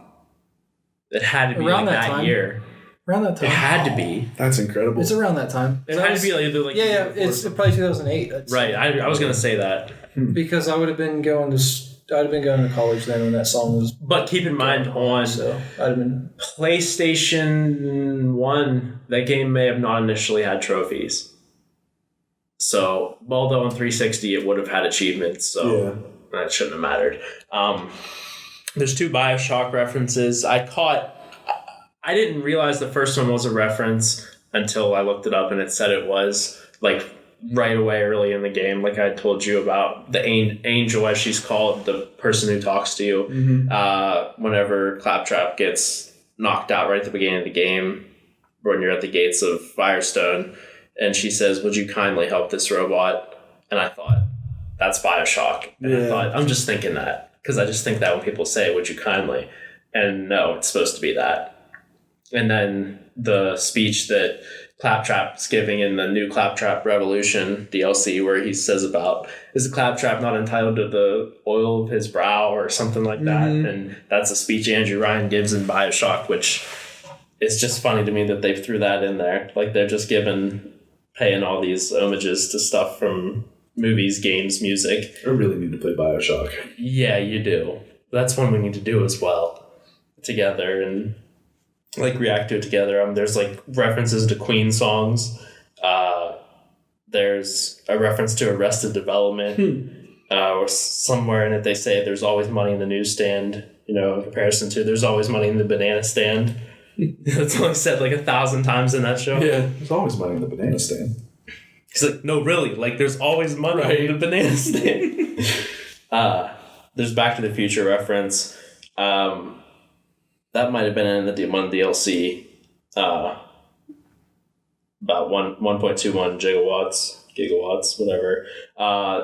It had to be around like that that time. year. Around that time. It had to be. That's incredible. It's around that time. It had to be either like... Yeah, it's probably 2008. Right, I was going to say that. Because I would have been going to college then when that song was... But keep in mind so I'd have been... PlayStation 1, that game may have not initially had trophies. So, although on 360 it would have had achievements, so that shouldn't have mattered. There's 2 BioShock references. I didn't realize the first one was a reference until I looked it up and it said it was, like, right away early in the game, like I told you about the angel, as she's called, the person who talks to you. Whenever Claptrap gets knocked out right at the beginning of the game, when you're at the gates of Firestone, and she says, "Would you kindly help this robot?" And I thought, that's BioShock. And I thought, I'm just thinking that, because I just think that when people say, "Would you kindly?" And no, it's supposed to be that. And then the speech that Claptrap's giving in the new Claptrap Revolution DLC, where he says about, is the Claptrap not entitled to the oil of his brow or something like that? And that's a speech Andrew Ryan gives in Bioshock, which it's just funny to me that they threw that in there. Like they're just paying all these homages to stuff from movies, games, music. I really need to play Bioshock. Yeah, you do. That's one we need to do as well together and like react to it together. There's like references to Queen songs. There's a reference to Arrested Development, or somewhere in it they say there's always money in the newsstand. In comparison to there's always money in the banana stand. That's only said like 1,000 times in that show. Yeah, there's always money in the banana stand. He's like, no, really, like there's always money in the banana stand. There's Back to the Future reference. That might have been in the one DLC. About 1.21 gigawatts, whatever.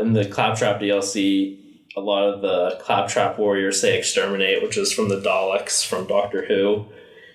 In the Claptrap DLC, a lot of the Claptrap warriors say exterminate, which is from the Daleks from Doctor Who.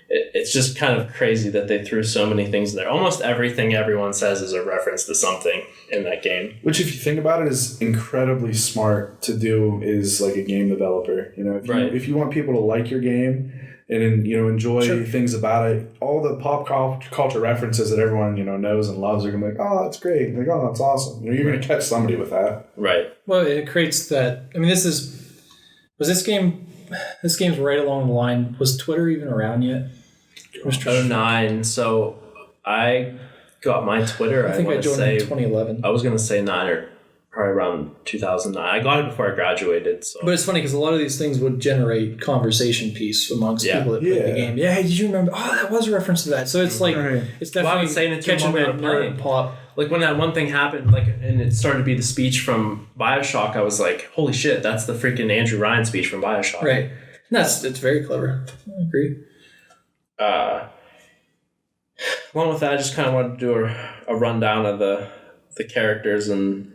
It's just kind of crazy that they threw so many things in there. Almost everything everyone says is a reference to something in that game. Which, if you think about it, is incredibly smart to do as like a game developer. If you want people to like your game and enjoy things about it, all the pop culture references that everyone knows and loves are gonna be like, oh, that's great. Like, oh, that's awesome. You're gonna catch somebody with that. Right. Well, it creates that. I mean, this game's right along the line. Was Twitter even around yet? 09. So I got my Twitter. I think I joined in 2011. I was gonna say 9 or probably around 2009. I got it before I graduated. So. But it's funny because a lot of these things would generate conversation piece amongst people that played the game. Yeah, hey, did you remember? Oh, that was a reference to that. So it's like it's definitely catching that nerd pop. Like when that one thing happened, and it started to be the speech from Bioshock, I was like, holy shit, that's the freaking Andrew Ryan speech from Bioshock. Right. It's very clever. I agree. Along with that, I just kind of wanted to do a rundown of the characters, and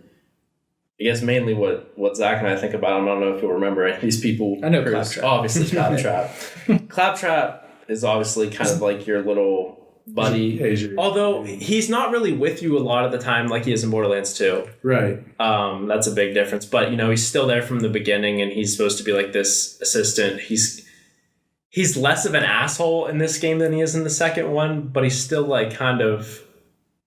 I guess mainly what Zach and I think about them. I don't know if you'll remember any of these people. I know Claptrap. Obviously, Claptrap. Claptrap is obviously kind of like your little buddy. Although he's not really with you a lot of the time like he is in Borderlands 2. Right. That's a big difference. But, he's still there from the beginning, and he's supposed to be like this assistant. He's less of an asshole in this game than he is in the second one, but he's still like kind of,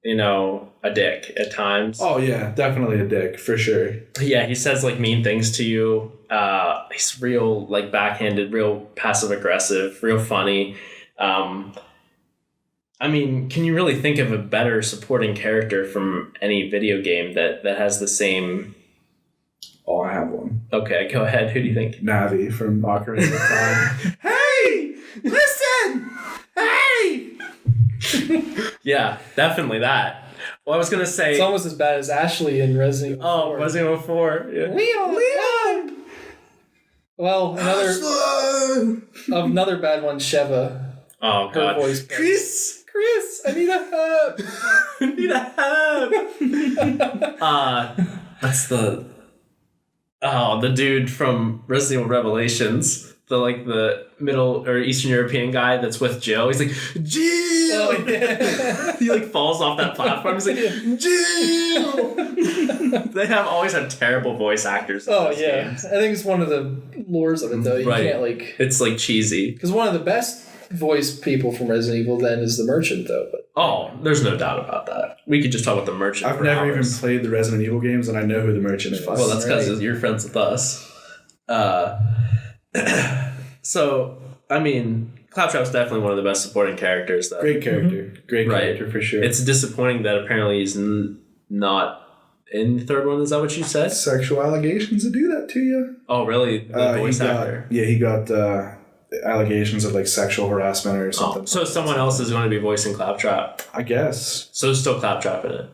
a dick at times. Oh yeah, definitely a dick for sure. Yeah, he says like mean things to you. He's real like backhanded, real passive aggressive, real funny. I mean, can you really think of a better supporting character from any video game that has the same? Oh, I have one. Okay, go ahead. Who do you think? Navi from Ocarina of Time. Hey, listen. Hey. Yeah, definitely that. Well, I was gonna say it's almost as bad as Ashley in Resident Evil 4. Resident Evil 4. Yeah. Leon. Well, another bad one, Sheva. Oh God, her voice. Chris, I need a hug. I need a hug. That's the dude from Resident Evil Revelations. The Middle or Eastern European guy that's with Jill. He's like, Jill! Oh, yeah. He falls off that platform. He's like, Jill! They always have terrible voice actors in those games. I think it's one of the lures of it, though. You can't It's cheesy. Because one of the best voice people from Resident Evil then is the Merchant, though. But there's no doubt about that. We could just talk about the Merchant. I've never even played the Resident Evil games, and I know who the Merchant is. Well, that's because you're friends with us. So, I mean, Claptrap's definitely one of the best supporting characters. Great character. Mm-hmm. Great character, for sure. It's disappointing that apparently he's not in the third one. Is that what you said? Sexual allegations to do that to you. Oh, really? The voice actor? He got allegations of sexual harassment or something. So someone else is going to be voicing Claptrap? I guess. So there's still Claptrap in it?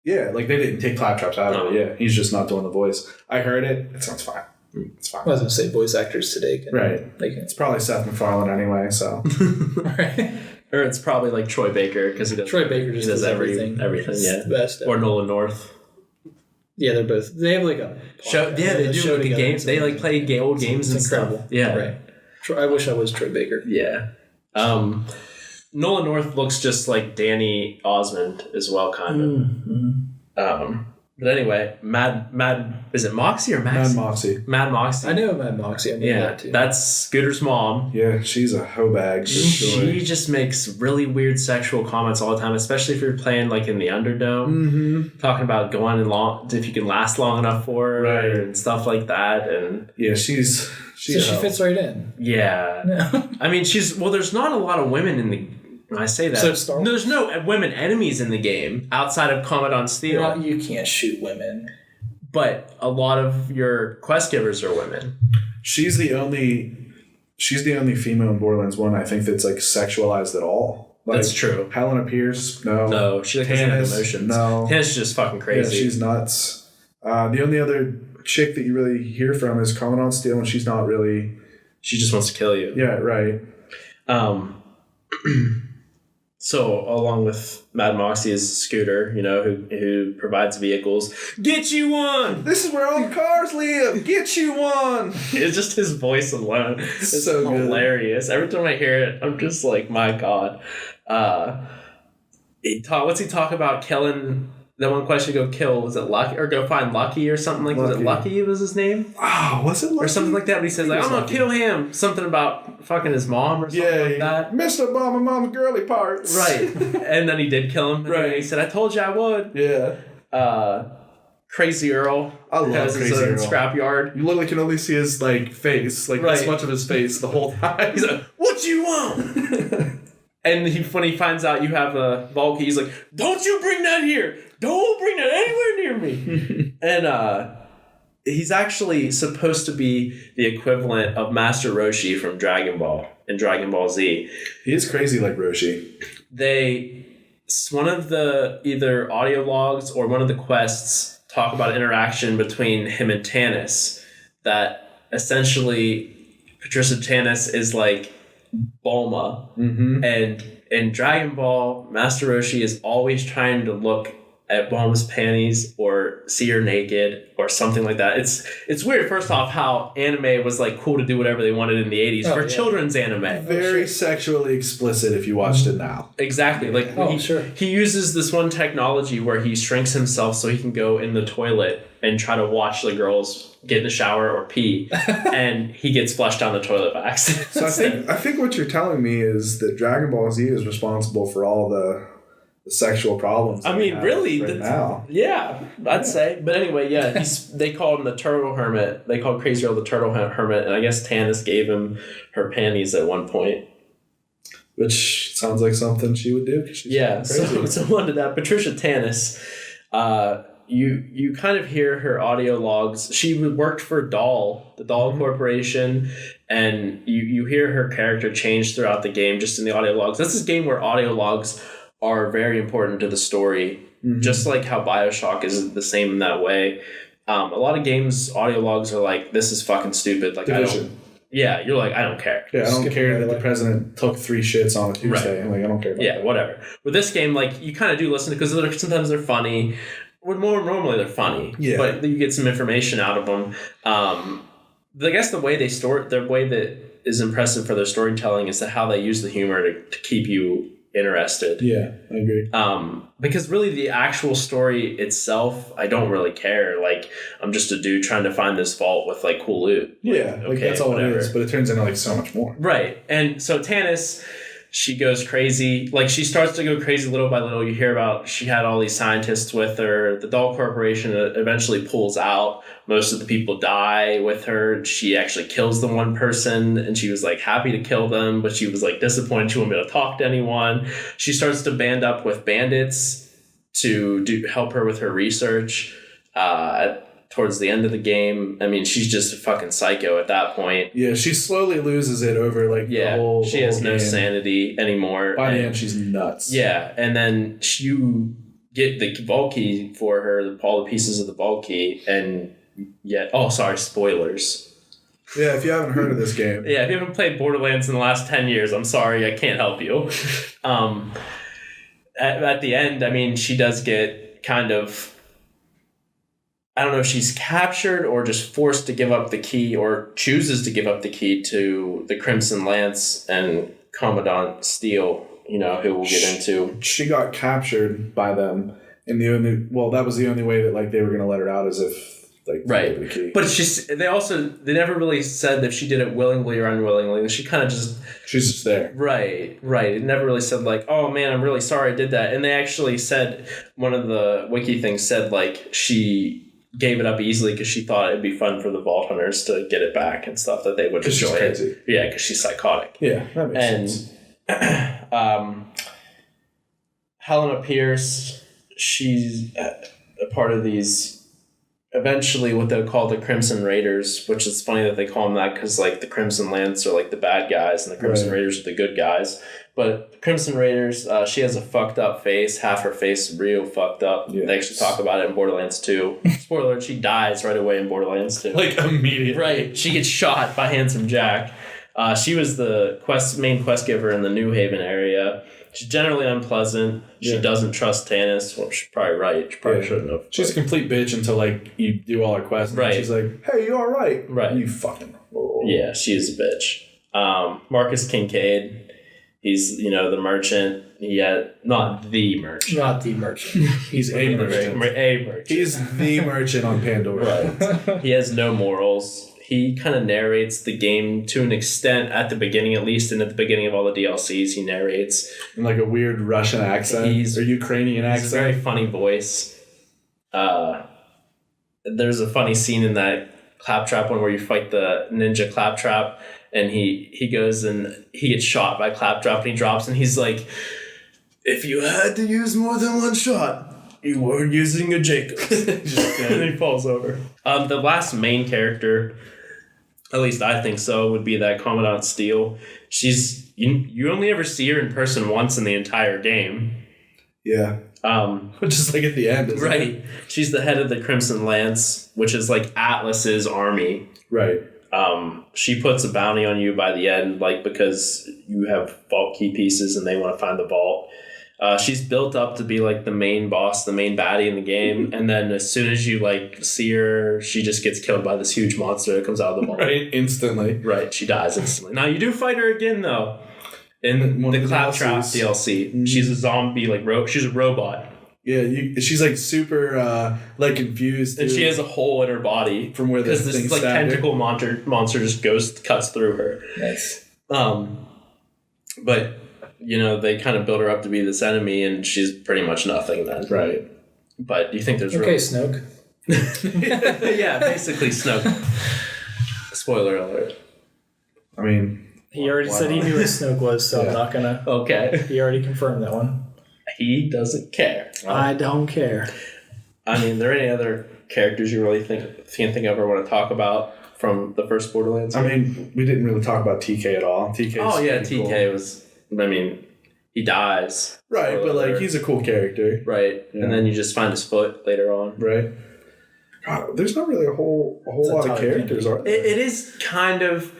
Yeah, they didn't take Claptrap's out of it. Yeah, he's just not doing the voice. I heard it. It sounds fine. It's fine. I was going to say voice actors today. It's probably Seth MacFarlane anyway, so. Right. Or it's probably Troy Baker because he does. Troy Baker just does everything. Everything, yeah. The best. Or Nolan North. Yeah, they're both. They have a show. Yeah, they do the games. They play old games and incredible. Stuff. Yeah, right. I wish I was Troy Baker. Yeah. Nolan North looks just like Danny Osmond as well, kind of. Mm-hmm. But anyway, Mad is it Moxie or Maxie? Mad Moxie. Mad Moxie. I know Mad Moxie. I know that too. That's Scooter's mom. Yeah, she's a hoe bag for sure. She just makes really weird sexual comments all the time, especially if you're playing like in the Underdome. Mm-hmm. Talking about going in long, if you can last long enough for her and stuff like that. And yeah, she fits right in. Yeah. No. I mean, there's not a lot of women in the. When I say that, So there's no women enemies in the game outside of Commandant Steel. You can't shoot women. But a lot of your quest givers are women. She's the only female in Borderlands 1, I think, that's like sexualized at all. Like, That's true. Helena Pierce, no. No, she doesn't have emotions. No. Tannis is just fucking crazy. Yeah, she's nuts. The only other chick that you really hear from is Commandant Steel, and she's not really... She just wants to kill you. Yeah, right. So, along with Mad Moxie is Scooter, who provides vehicles. Get you one! This is where all the cars live! Get you one! It's just his voice alone. It's so hilarious. Every time I hear it, I'm just like, my God. What's he talk about killing... The one question to go kill, was it Lucky? Or go find Lucky or something like that? Was it Lucky was his name? Oh, was it Lucky? Or something like that. But he says, like, I'm going to kill him. Something about fucking his mom or something like that. Mr. Obama, mom's girly parts. Right. And then he did kill him. Right. He said, I told you I would. Yeah. Crazy Earl. I love has Crazy his own Earl. scrapyard. You literally can only see his, face. This much of his face the whole time. He's like, what you want? And when he finds out you have a vault key, he's like, don't you bring that here. Don't bring that anywhere near me. And he's actually supposed to be the equivalent of Master Roshi from Dragon Ball and Dragon Ball Z. He is crazy like Roshi. One of the either audio logs or one of the quests talk about interaction between him and Tannis, that essentially Patricia Tannis is like Bulma. Mm-hmm. And in Dragon Ball, Master Roshi is always trying to look at Bulma's panties or see her naked or something like that. It's weird, first off, how anime was like cool to do whatever they wanted in the 80s for children's anime. Very sexually explicit if you watched it now. Exactly. Like he uses this one technology where he shrinks himself so he can go in the toilet and try to watch the girls get in the shower or pee, and he gets flushed down the toilet by accident. So I think what you're telling me is that Dragon Ball Z is responsible for all the sexual problems. I mean, really, now. Yeah, I'd say. But anyway, yeah, they called him the Turtle Hermit. They called Crazy Earl the Turtle Hermit, and I guess Tannis gave him her panties at one point. Which sounds like something she would do. Yeah, so on to that. Patricia Tannis, you kind of hear her audio logs. She worked for the Doll Corporation, and you hear her character change throughout the game just in the audio logs. This is a game where audio logs are very important to the story, just like how BioShock is the same in that way. A lot of games, audio logs are like, this is fucking stupid. Like, Division. You're like, I don't care. Yeah, I don't care that the president took 3 shits on a Tuesday. Right. I don't care about that. Whatever. With this game, like, you kind of do listen to, because sometimes they're funny. Normally they're funny, but you get some information out of them. I guess the way that is impressive for their storytelling is how they use the humor to keep you interested. Yeah, I agree. Because really the actual story itself, I don't really care. Like, I'm just a dude trying to find this vault with like cool loot. Yeah, that's all it is, but it turns into like so much more. Right. And so Tannis, she goes crazy. Like, she starts to go crazy little by little. You hear about she had all these scientists with her. The Doll Corporation eventually pulls out. Most of the people die with her. She actually kills the one person, and she was like happy to kill them, but she was like disappointed she wouldn't be able to talk to anyone. She starts to band up with bandits to help her with her research. Towards the end of the game, I mean, she's just a fucking psycho at that point. Yeah, she slowly loses it over like the whole. She has no sanity anymore. By the end, she's nuts. Yeah, and then you get the vault key for her, all the pieces of the vault key, and spoilers. Yeah, if you haven't heard of this game. Yeah, if you haven't played Borderlands in the last 10 years, I'm sorry, I can't help you. At the end, I mean, she does get kind of, I don't know if she's captured or just forced to give up the key, or chooses to give up the key to the Crimson Lance and Commandant Steel who we'll get into. She got captured by them, and that was the only way that like they were going to let her out, as if like right. The key. But they never really said if she did it willingly or unwillingly. She kind of she's just there. Right. It never really said like, oh man, I'm really sorry I did that. And they actually said, one of the wiki things said like she gave it up easily because she thought it'd be fun for the Vault Hunters to get it back and stuff, that they would enjoy it. Crazy. Yeah, because she's psychotic. Yeah, that makes sense. Helena Pierce, she's a part of these, eventually what they'll call the Crimson Raiders, which is funny that they call them that because like the Crimson Lance are like the bad guys and the Crimson Raiders are the good guys. But the Crimson Raiders, she has a fucked up face. Half her face is real fucked up. Yes. They actually talk about it in Borderlands 2. Spoiler, she dies right away in Borderlands 2. Like immediately. Right. She gets shot by Handsome Jack. She was the main quest giver in the New Haven area. She's generally unpleasant. She doesn't trust Tannis. Well, she's probably right. She probably shouldn't have. She's a complete bitch until like you do all her quests. And she's like, "Hey, you all right?" Right. You fucking. Yeah, she's a bitch. Marcus Kincaid. He's the merchant. Not the merchant. Not the merchant. He's a merchant. A merchant. He's the merchant on Pandora. Right. He has no morals. He kind of narrates the game to an extent at the beginning, at least, and at the beginning of all the DLCs, he narrates in like a weird Russian accent or Ukrainian accent. He's a very funny voice. There's a funny scene in that Claptrap one where you fight the ninja Claptrap, and he goes and he gets shot by Claptrap, and he drops, and he's like, "If you had to use more than one shot, you weren't using a Jacob." And he falls over. The last main character, at least I think so, would be that Commandant Steele. She's you only ever see her in person once in the entire game. Yeah. Which is like at the end, isn't right. it? She's the head of the Crimson Lance, which is like Atlas's army. Right. She puts a bounty on you by the end, like because you have vault key pieces and they want to find the vault. She's built up to be like the main boss, the main baddie in the game, and then as soon as you like see her, she just gets killed by this huge monster that comes out of the vault. Right, instantly. Right, she dies instantly. Now you do fight her again though, in the Claptrap DLC. Mm-hmm. She's a zombie, she's a robot. Yeah, she's like super like confused, and she has a hole in her body from where this thing like tentacle monster just cuts through her. Nice. But they kind of build her up to be this enemy, and she's pretty much nothing then. Right. But do you think there's Snoke? Yeah, basically Snoke. Spoiler alert. I mean, he already said he knew what Snoke was, so I'm not gonna. Okay. He already confirmed that one. He doesn't care. I don't care. I mean, are there any other characters you really can't think of or want to talk about from the first Borderlands? I mean, we didn't really talk about TK at all. TK was. I mean, he dies. Right, but like he's a cool character. Right, and then you just find his foot later on. Right. God, there's not really a whole lot of characters, are there? It is kind of.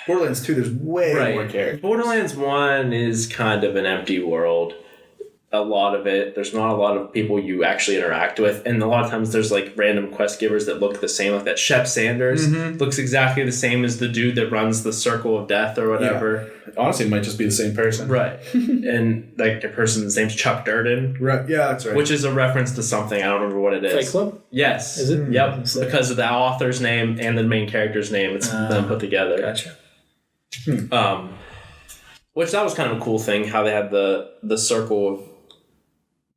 Borderlands 2, there's way more characters. Borderlands 1 is kind of an empty world. A lot of it, there's not a lot of people you actually interact with, and a lot of times there's like random quest givers that look the same, like that Shep Sanders looks exactly the same as the dude that runs the Circle of Death or whatever. Yeah. Honestly, it might just be the same person. Right. And like the person's name's Chuck Durden. Right. Yeah, that's right. Which is a reference to something. I don't remember what it is. Fight Club? Yes. Is it? Yep. Because of the author's name and the main character's name, it's them put together. Gotcha. Which that was kind of a cool thing, how they had the Circle of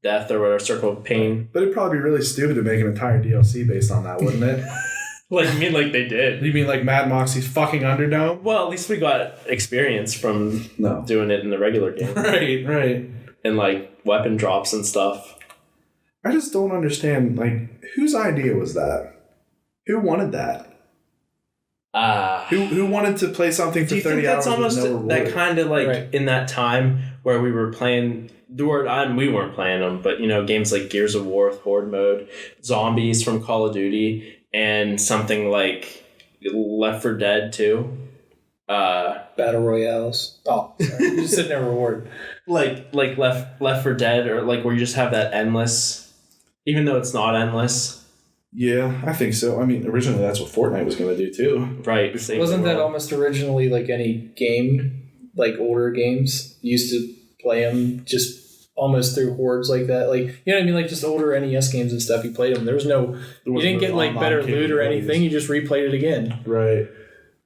Death or whatever, Circle of Pain. But it'd probably be really stupid to make an entire DLC based on that, wouldn't it? You mean like they did? You mean like Mad Moxie's fucking Underdome? Well, at least we got experience from doing it in the regular game. Right. And like weapon drops and stuff. I just don't understand, like, whose idea was that? Who wanted that? Who wanted to play something for 30 hours? Do you think that's almost that kind of like in that time where we were playing we weren't playing them, but games like Gears of War with Horde mode, zombies from Call of Duty, and something like Left 4 Dead 2. Battle Royales. Oh, sorry. You just said never reward. Like Left 4 Dead, or like where you just have that endless, even though it's not endless. Yeah, I think so. I mean, originally that's what Fortnite was going to do too. Right. Wasn't that almost originally like any game, like older games used to play them just almost through hordes like that. Like, you know what I mean? Like just older NES games and stuff. You played them. There was no, you didn't get like better loot or anything. You just replayed it again. Right.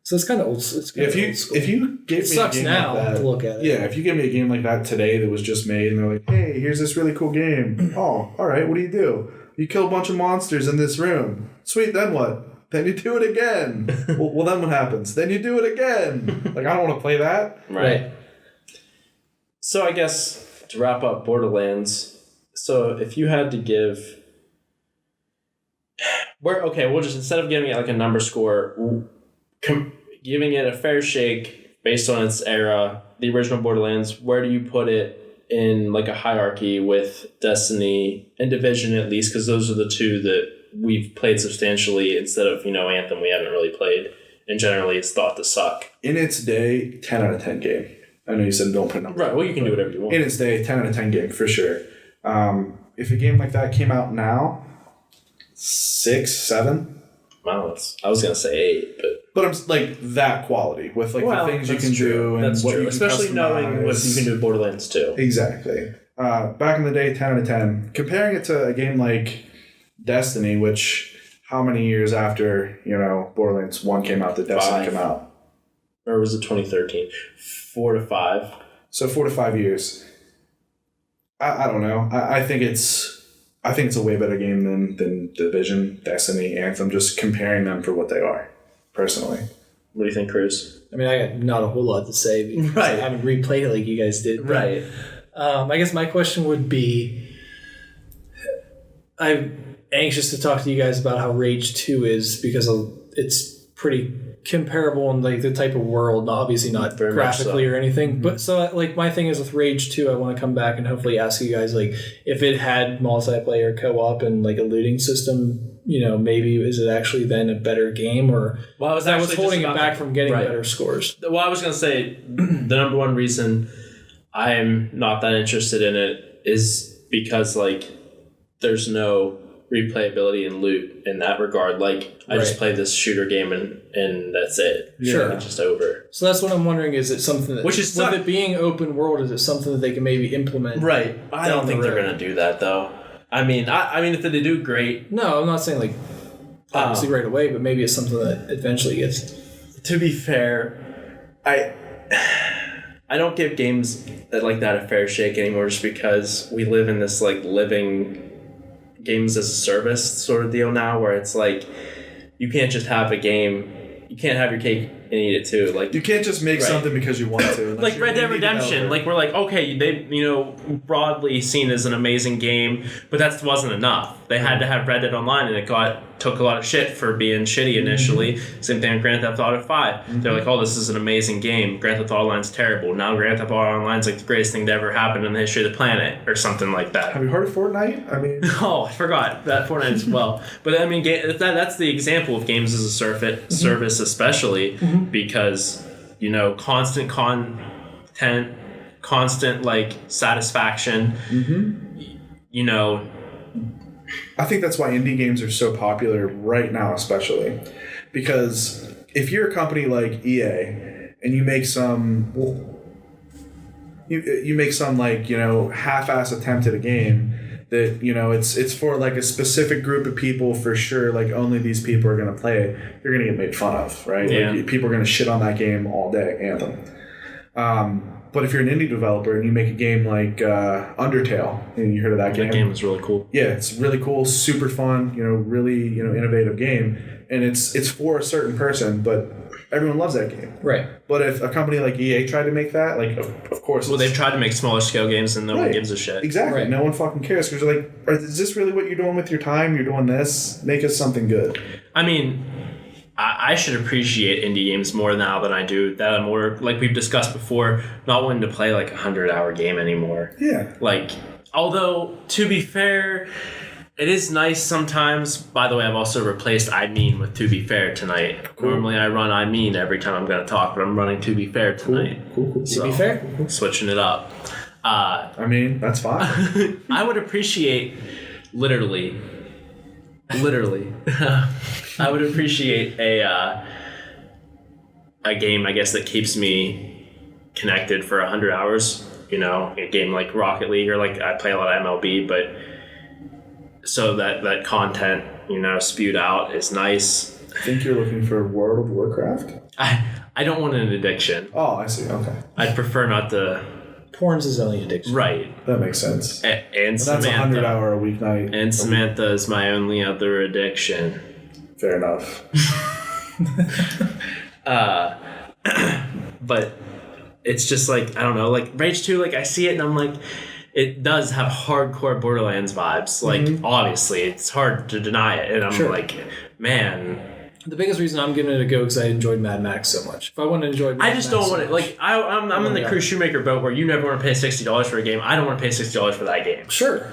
So it's kind of old. It's kind of old school. If you give me sucks a game now like that, to look at it. Yeah, if you give me a game like that today that was just made and they're like, hey, here's this really cool game. Oh, all right, what do? You kill a bunch of monsters in this room. Sweet, then what? Then you do it again. well, then what happens? Then you do it again. Like, I don't want to play that. Right. So I guess to wrap up Borderlands, so if you had to give... we'll just, instead of giving it like a number score... giving it a fair shake based on its era, the original Borderlands, where do you put it in like a hierarchy with Destiny and Division at least? Because those are the two that we've played substantially instead of, Anthem we haven't really played. And generally it's thought to suck. In its day, 10 out of 10 game. I know you said don't put a number. Right, well you can do whatever you want. In its day, 10 out of 10 game for sure. If a game like that came out now, 6, 7... Wow, I was gonna say 8, but I'm like that quality with like the things you can do and that's what true. you can especially customize. knowing what you can do with Borderlands 2. Exactly. Back in the day, 10 out of 10. Comparing it to a game like Destiny, which how many years after Borderlands 1 came out did Destiny come out? Or was it 2013? 4 to 5. So 4 to 5 years. I don't know. I think it's a way better game than Division, Destiny, Anthem, just comparing them for what they are, personally. What do you think, Kruz? I mean, I got not a whole lot to say because I haven't replayed it like you guys did. But, right. I guess my question would be, I'm anxious to talk to you guys about how Rage 2 is because it's pretty comparable in like the type of world, obviously not Very graphically or anything. But so like my thing is with Rage 2, I want to come back and hopefully ask you guys like if it had multiplayer co-op and like a looting system, maybe is it actually then a better game or I was holding it back from getting better scores. Well, I was going to say the number one reason I'm not that interested in it is because like there's no replayability and loot in that regard. Like I just play this shooter game and that's it. Sure. It's just over. So that's what I'm wondering, is it something that, which is with it being open world, is it something that they can maybe implement? Right. I don't think they're going to do that though. I mean, if they do, great. No, I'm not saying like obviously right away, but maybe it's something that eventually gets. To be fair, I don't give games like that a fair shake anymore just because we live in this like living games as a service sort of deal now where it's like you can't just have a game, you can't have your cake and eat it too. Like you can't just make something because you want to. Like Red Dead Redemption, like we're like, okay, they broadly seen as an amazing game, but that wasn't enough. They had to have Red Dead Online, and it took a lot of shit for being shitty initially. Same thing with Grand Theft Auto 5. They're like, oh, this is an amazing game. Grand Theft Auto Online's terrible. Now Grand Theft Auto Online's like the greatest thing to ever happen in the history of the planet, or something like that. Have you heard of Fortnite? I mean, oh, I forgot that Fortnite as well. But I mean, that's the example of games as a service, especially because constant content, constant like satisfaction. I think that's why indie games are so popular right now, especially because if you're a company like EA and you make some like half-ass attempt at a game that it's for like a specific group of people for sure, like only these people are going to play it, you're going to get made fun of, right? Yeah. Like, people are going to shit on that game all day, Anthem. But if you're an indie developer and you make a game like Undertale, and you heard of that game? That game is really cool. Yeah, it's really cool, super fun, really innovative game, and it's for a certain person, but everyone loves that game. Right. But if a company like EA tried to make that, like of course, well, they've tried to make smaller scale games and no one gives a shit. Exactly, no one fucking cares because they're like, is this really what you're doing with your time? You're doing this? Make us something good. I mean, I should appreciate indie games more now than I do. That I'm more, like we've discussed before, not wanting to play like a 100-hour game anymore. Yeah. Like, although, to be fair, it is nice sometimes. By the way, I've also replaced I mean with to be fair tonight. Cool. Normally I run I mean every time I'm going to talk, but I'm running to be fair tonight. Cool. To be fair? Switching it up. I mean, that's fine. I would appreciate, literally, I would appreciate a game, I guess, that keeps me connected for 100 hours. a game like Rocket League, or like I play a lot of MLB, but so that content, spewed out is nice. I think you're looking for World of Warcraft? I don't want an addiction. Oh, I see. Okay. I'd prefer not to. Porn's his only addiction. Right. That makes sense. And that's Samantha. 100-hour a weeknight. And Samantha is my only other addiction. Fair enough. But it's just like, I don't know, like Rage 2, like I see it and I'm like, it does have hardcore Borderlands vibes. Like, obviously, it's hard to deny it. And I'm like, man. The biggest reason I'm giving it a go because I enjoyed Mad Max so much. If I want to enjoy Mad Max, I just don't want to, like, I'm in the Kruz Shoemaker boat where you never want to pay $60 for a game. I don't want to pay $60 for that game. Sure.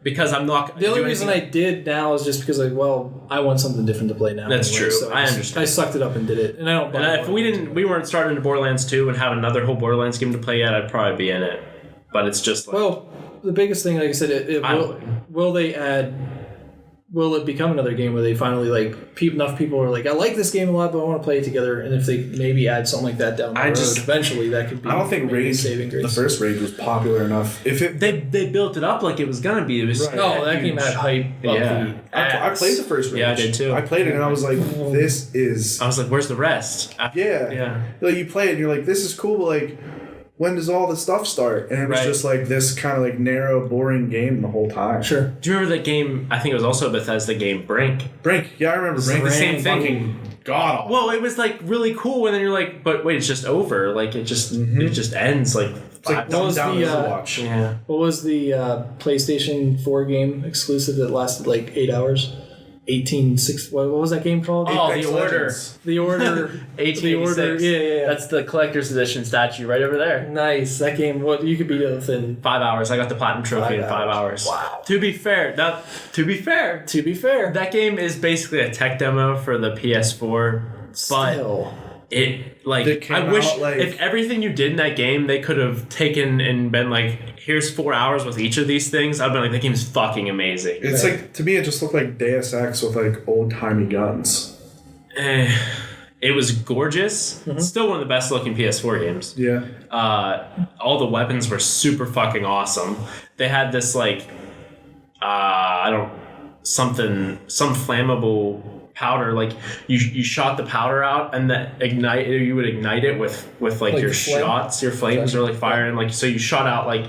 Because I'm not. The only reason I did now is just because, I want something different to play now. That's anyway, true. So I understand. I sucked it up and did it, and I don't. And if we weren't starting into Borderlands 2 and have another whole Borderlands game to play yet, I'd probably be in it. But it's just like, well, the biggest thing, like I said, will they add? Will it become another game where they finally enough people are like, I like this game a lot, but I want to play it together? And if they maybe add something like that down the road, eventually that could be. I don't think Rage, saving grace. the first Rage, was popular enough. If it they built it up like it was gonna be. It was that game had hype. Yeah, I played the first Rage. Yeah, I did too. I played it and I was like, this is. I was like, where's the rest? Yeah. Like you play it and you're like, this is cool, but like, when does all the stuff start? And it was just like this kind of like narrow, boring game the whole time. Sure. Do you remember that game? I think it was also a Bethesda game, Brink. Yeah, I remember Brink. The same thing. God. Well, it was like really cool, and then you're like, but wait, it's just over. Like it just ends like. What was the PlayStation 4 game exclusive that lasted like 8 hours? 1860. What was that game called? Oh, Apex The Order. Legends. The Order. 1886. The Order. Yeah. That's the collector's edition statue right over there. Nice. That game. What you could beat it within 5 hours. I got the platinum trophy in 5 hours. Wow. To be fair, that game is basically a tech demo for the PS4. Still. I wish if everything you did in that game they could have taken and been like, here's 4 hours with each of these things, I'd be like, that game's fucking amazing. It's like, to me, it just looked like Deus Ex with like old timey guns. It was gorgeous. It's still one of the best looking PS4 games. Yeah. All the weapons were super fucking awesome. They had this like some flammable powder, like you shot the powder out and you would ignite it with like your shots, your flames are like firing, like, so you shot out like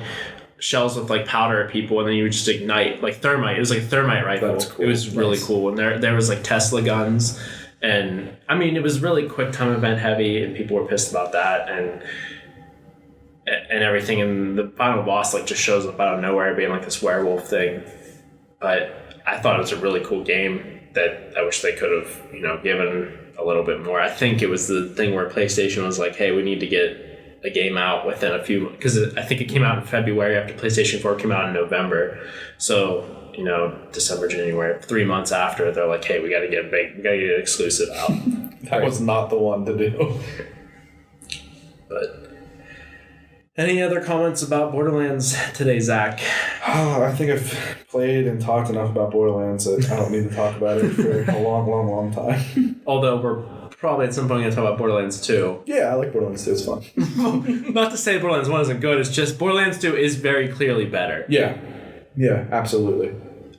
shells with like powder at people and then you would just ignite like thermite. It was like a thermite rifle. That's cool. It was really cool. And there was like Tesla guns, and I mean it was really quick time event heavy and people were pissed about that and everything, and the final boss like just shows up out of nowhere being like this werewolf thing. But I thought it was a really cool game that I wish they could have, given a little bit more. I think it was the thing where PlayStation was like, hey, we need to get a game out within a few, because I think it came out in February after PlayStation 4 came out in November. So, December, January, 3 months after, they're like, hey, we got to get an exclusive out. That was not the one to do. But any other comments about Borderlands today, Zach? Oh, I think I've played and talked enough about Borderlands that I don't need to talk about it for a long time. Although we're probably at some point going to talk about Borderlands 2. Yeah, I like Borderlands 2. It's fun. Not to say Borderlands 1 isn't good. It's just Borderlands 2 is very clearly better. Yeah, absolutely.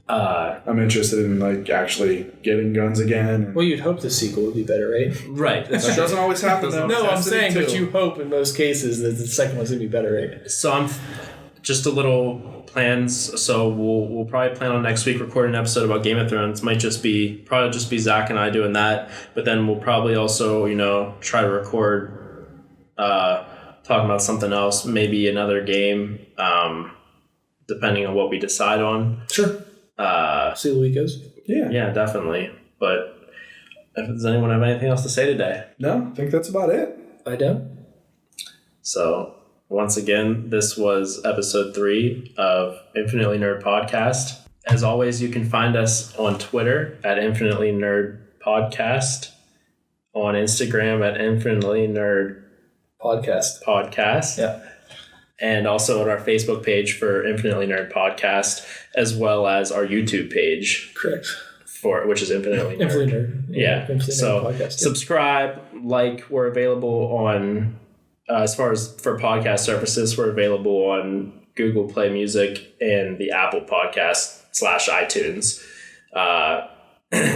I'm interested in like actually getting guns again. Well, you'd hope the sequel would be better, right? Right. That doesn't always happen, though. No, I'm saying, but you hope in most cases that the second one's going to be better, right? So I'm just a little plans. So we'll probably plan on next week recording an episode about Game of Thrones. Might just be Zach and I doing that. But then we'll probably also, try to record talking about something else, maybe another game, depending on what we decide on. Sure. See the week goes. Yeah, definitely. But does anyone have anything else to say today? No, I think that's about it. I don't. So once again, this was episode 3 of Infinitely Nerd Podcast. As always, you can find us on Twitter at Infinitely Nerd Podcast, on Instagram at Infinitely Nerd Podcast. Yeah. And also on our Facebook page for Infinitely Nerd Podcast, as well as our YouTube page. Correct. Which is Infinitely Nerd. Infinitely Nerd. Yeah. Infinitely So Nerd Podcast, subscribe, like. We're available on as far as for podcast services, we're available on Google Play Music and the Apple Podcast / iTunes.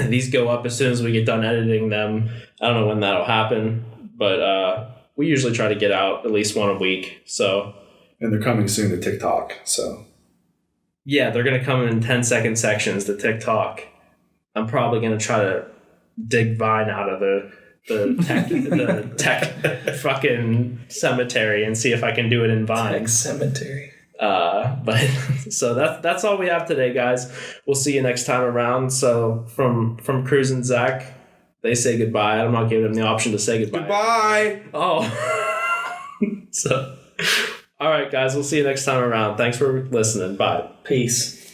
These go up as soon as we get done editing them. I don't know when that'll happen, but we usually try to get out at least one a week. So, and they're coming soon to TikTok. So, yeah, they're going to come in 10-second sections to TikTok. I'm probably going to try to dig Vine out of the tech fucking cemetery and see if I can do it in Vine. Tech cemetery. But so that's all we have today, guys. We'll see you next time around. So from Kruz and Zach, they say goodbye. I'm not giving them the option to say goodbye. Goodbye. Oh. So, all right, guys. We'll see you next time around. Thanks for listening. Bye. Peace.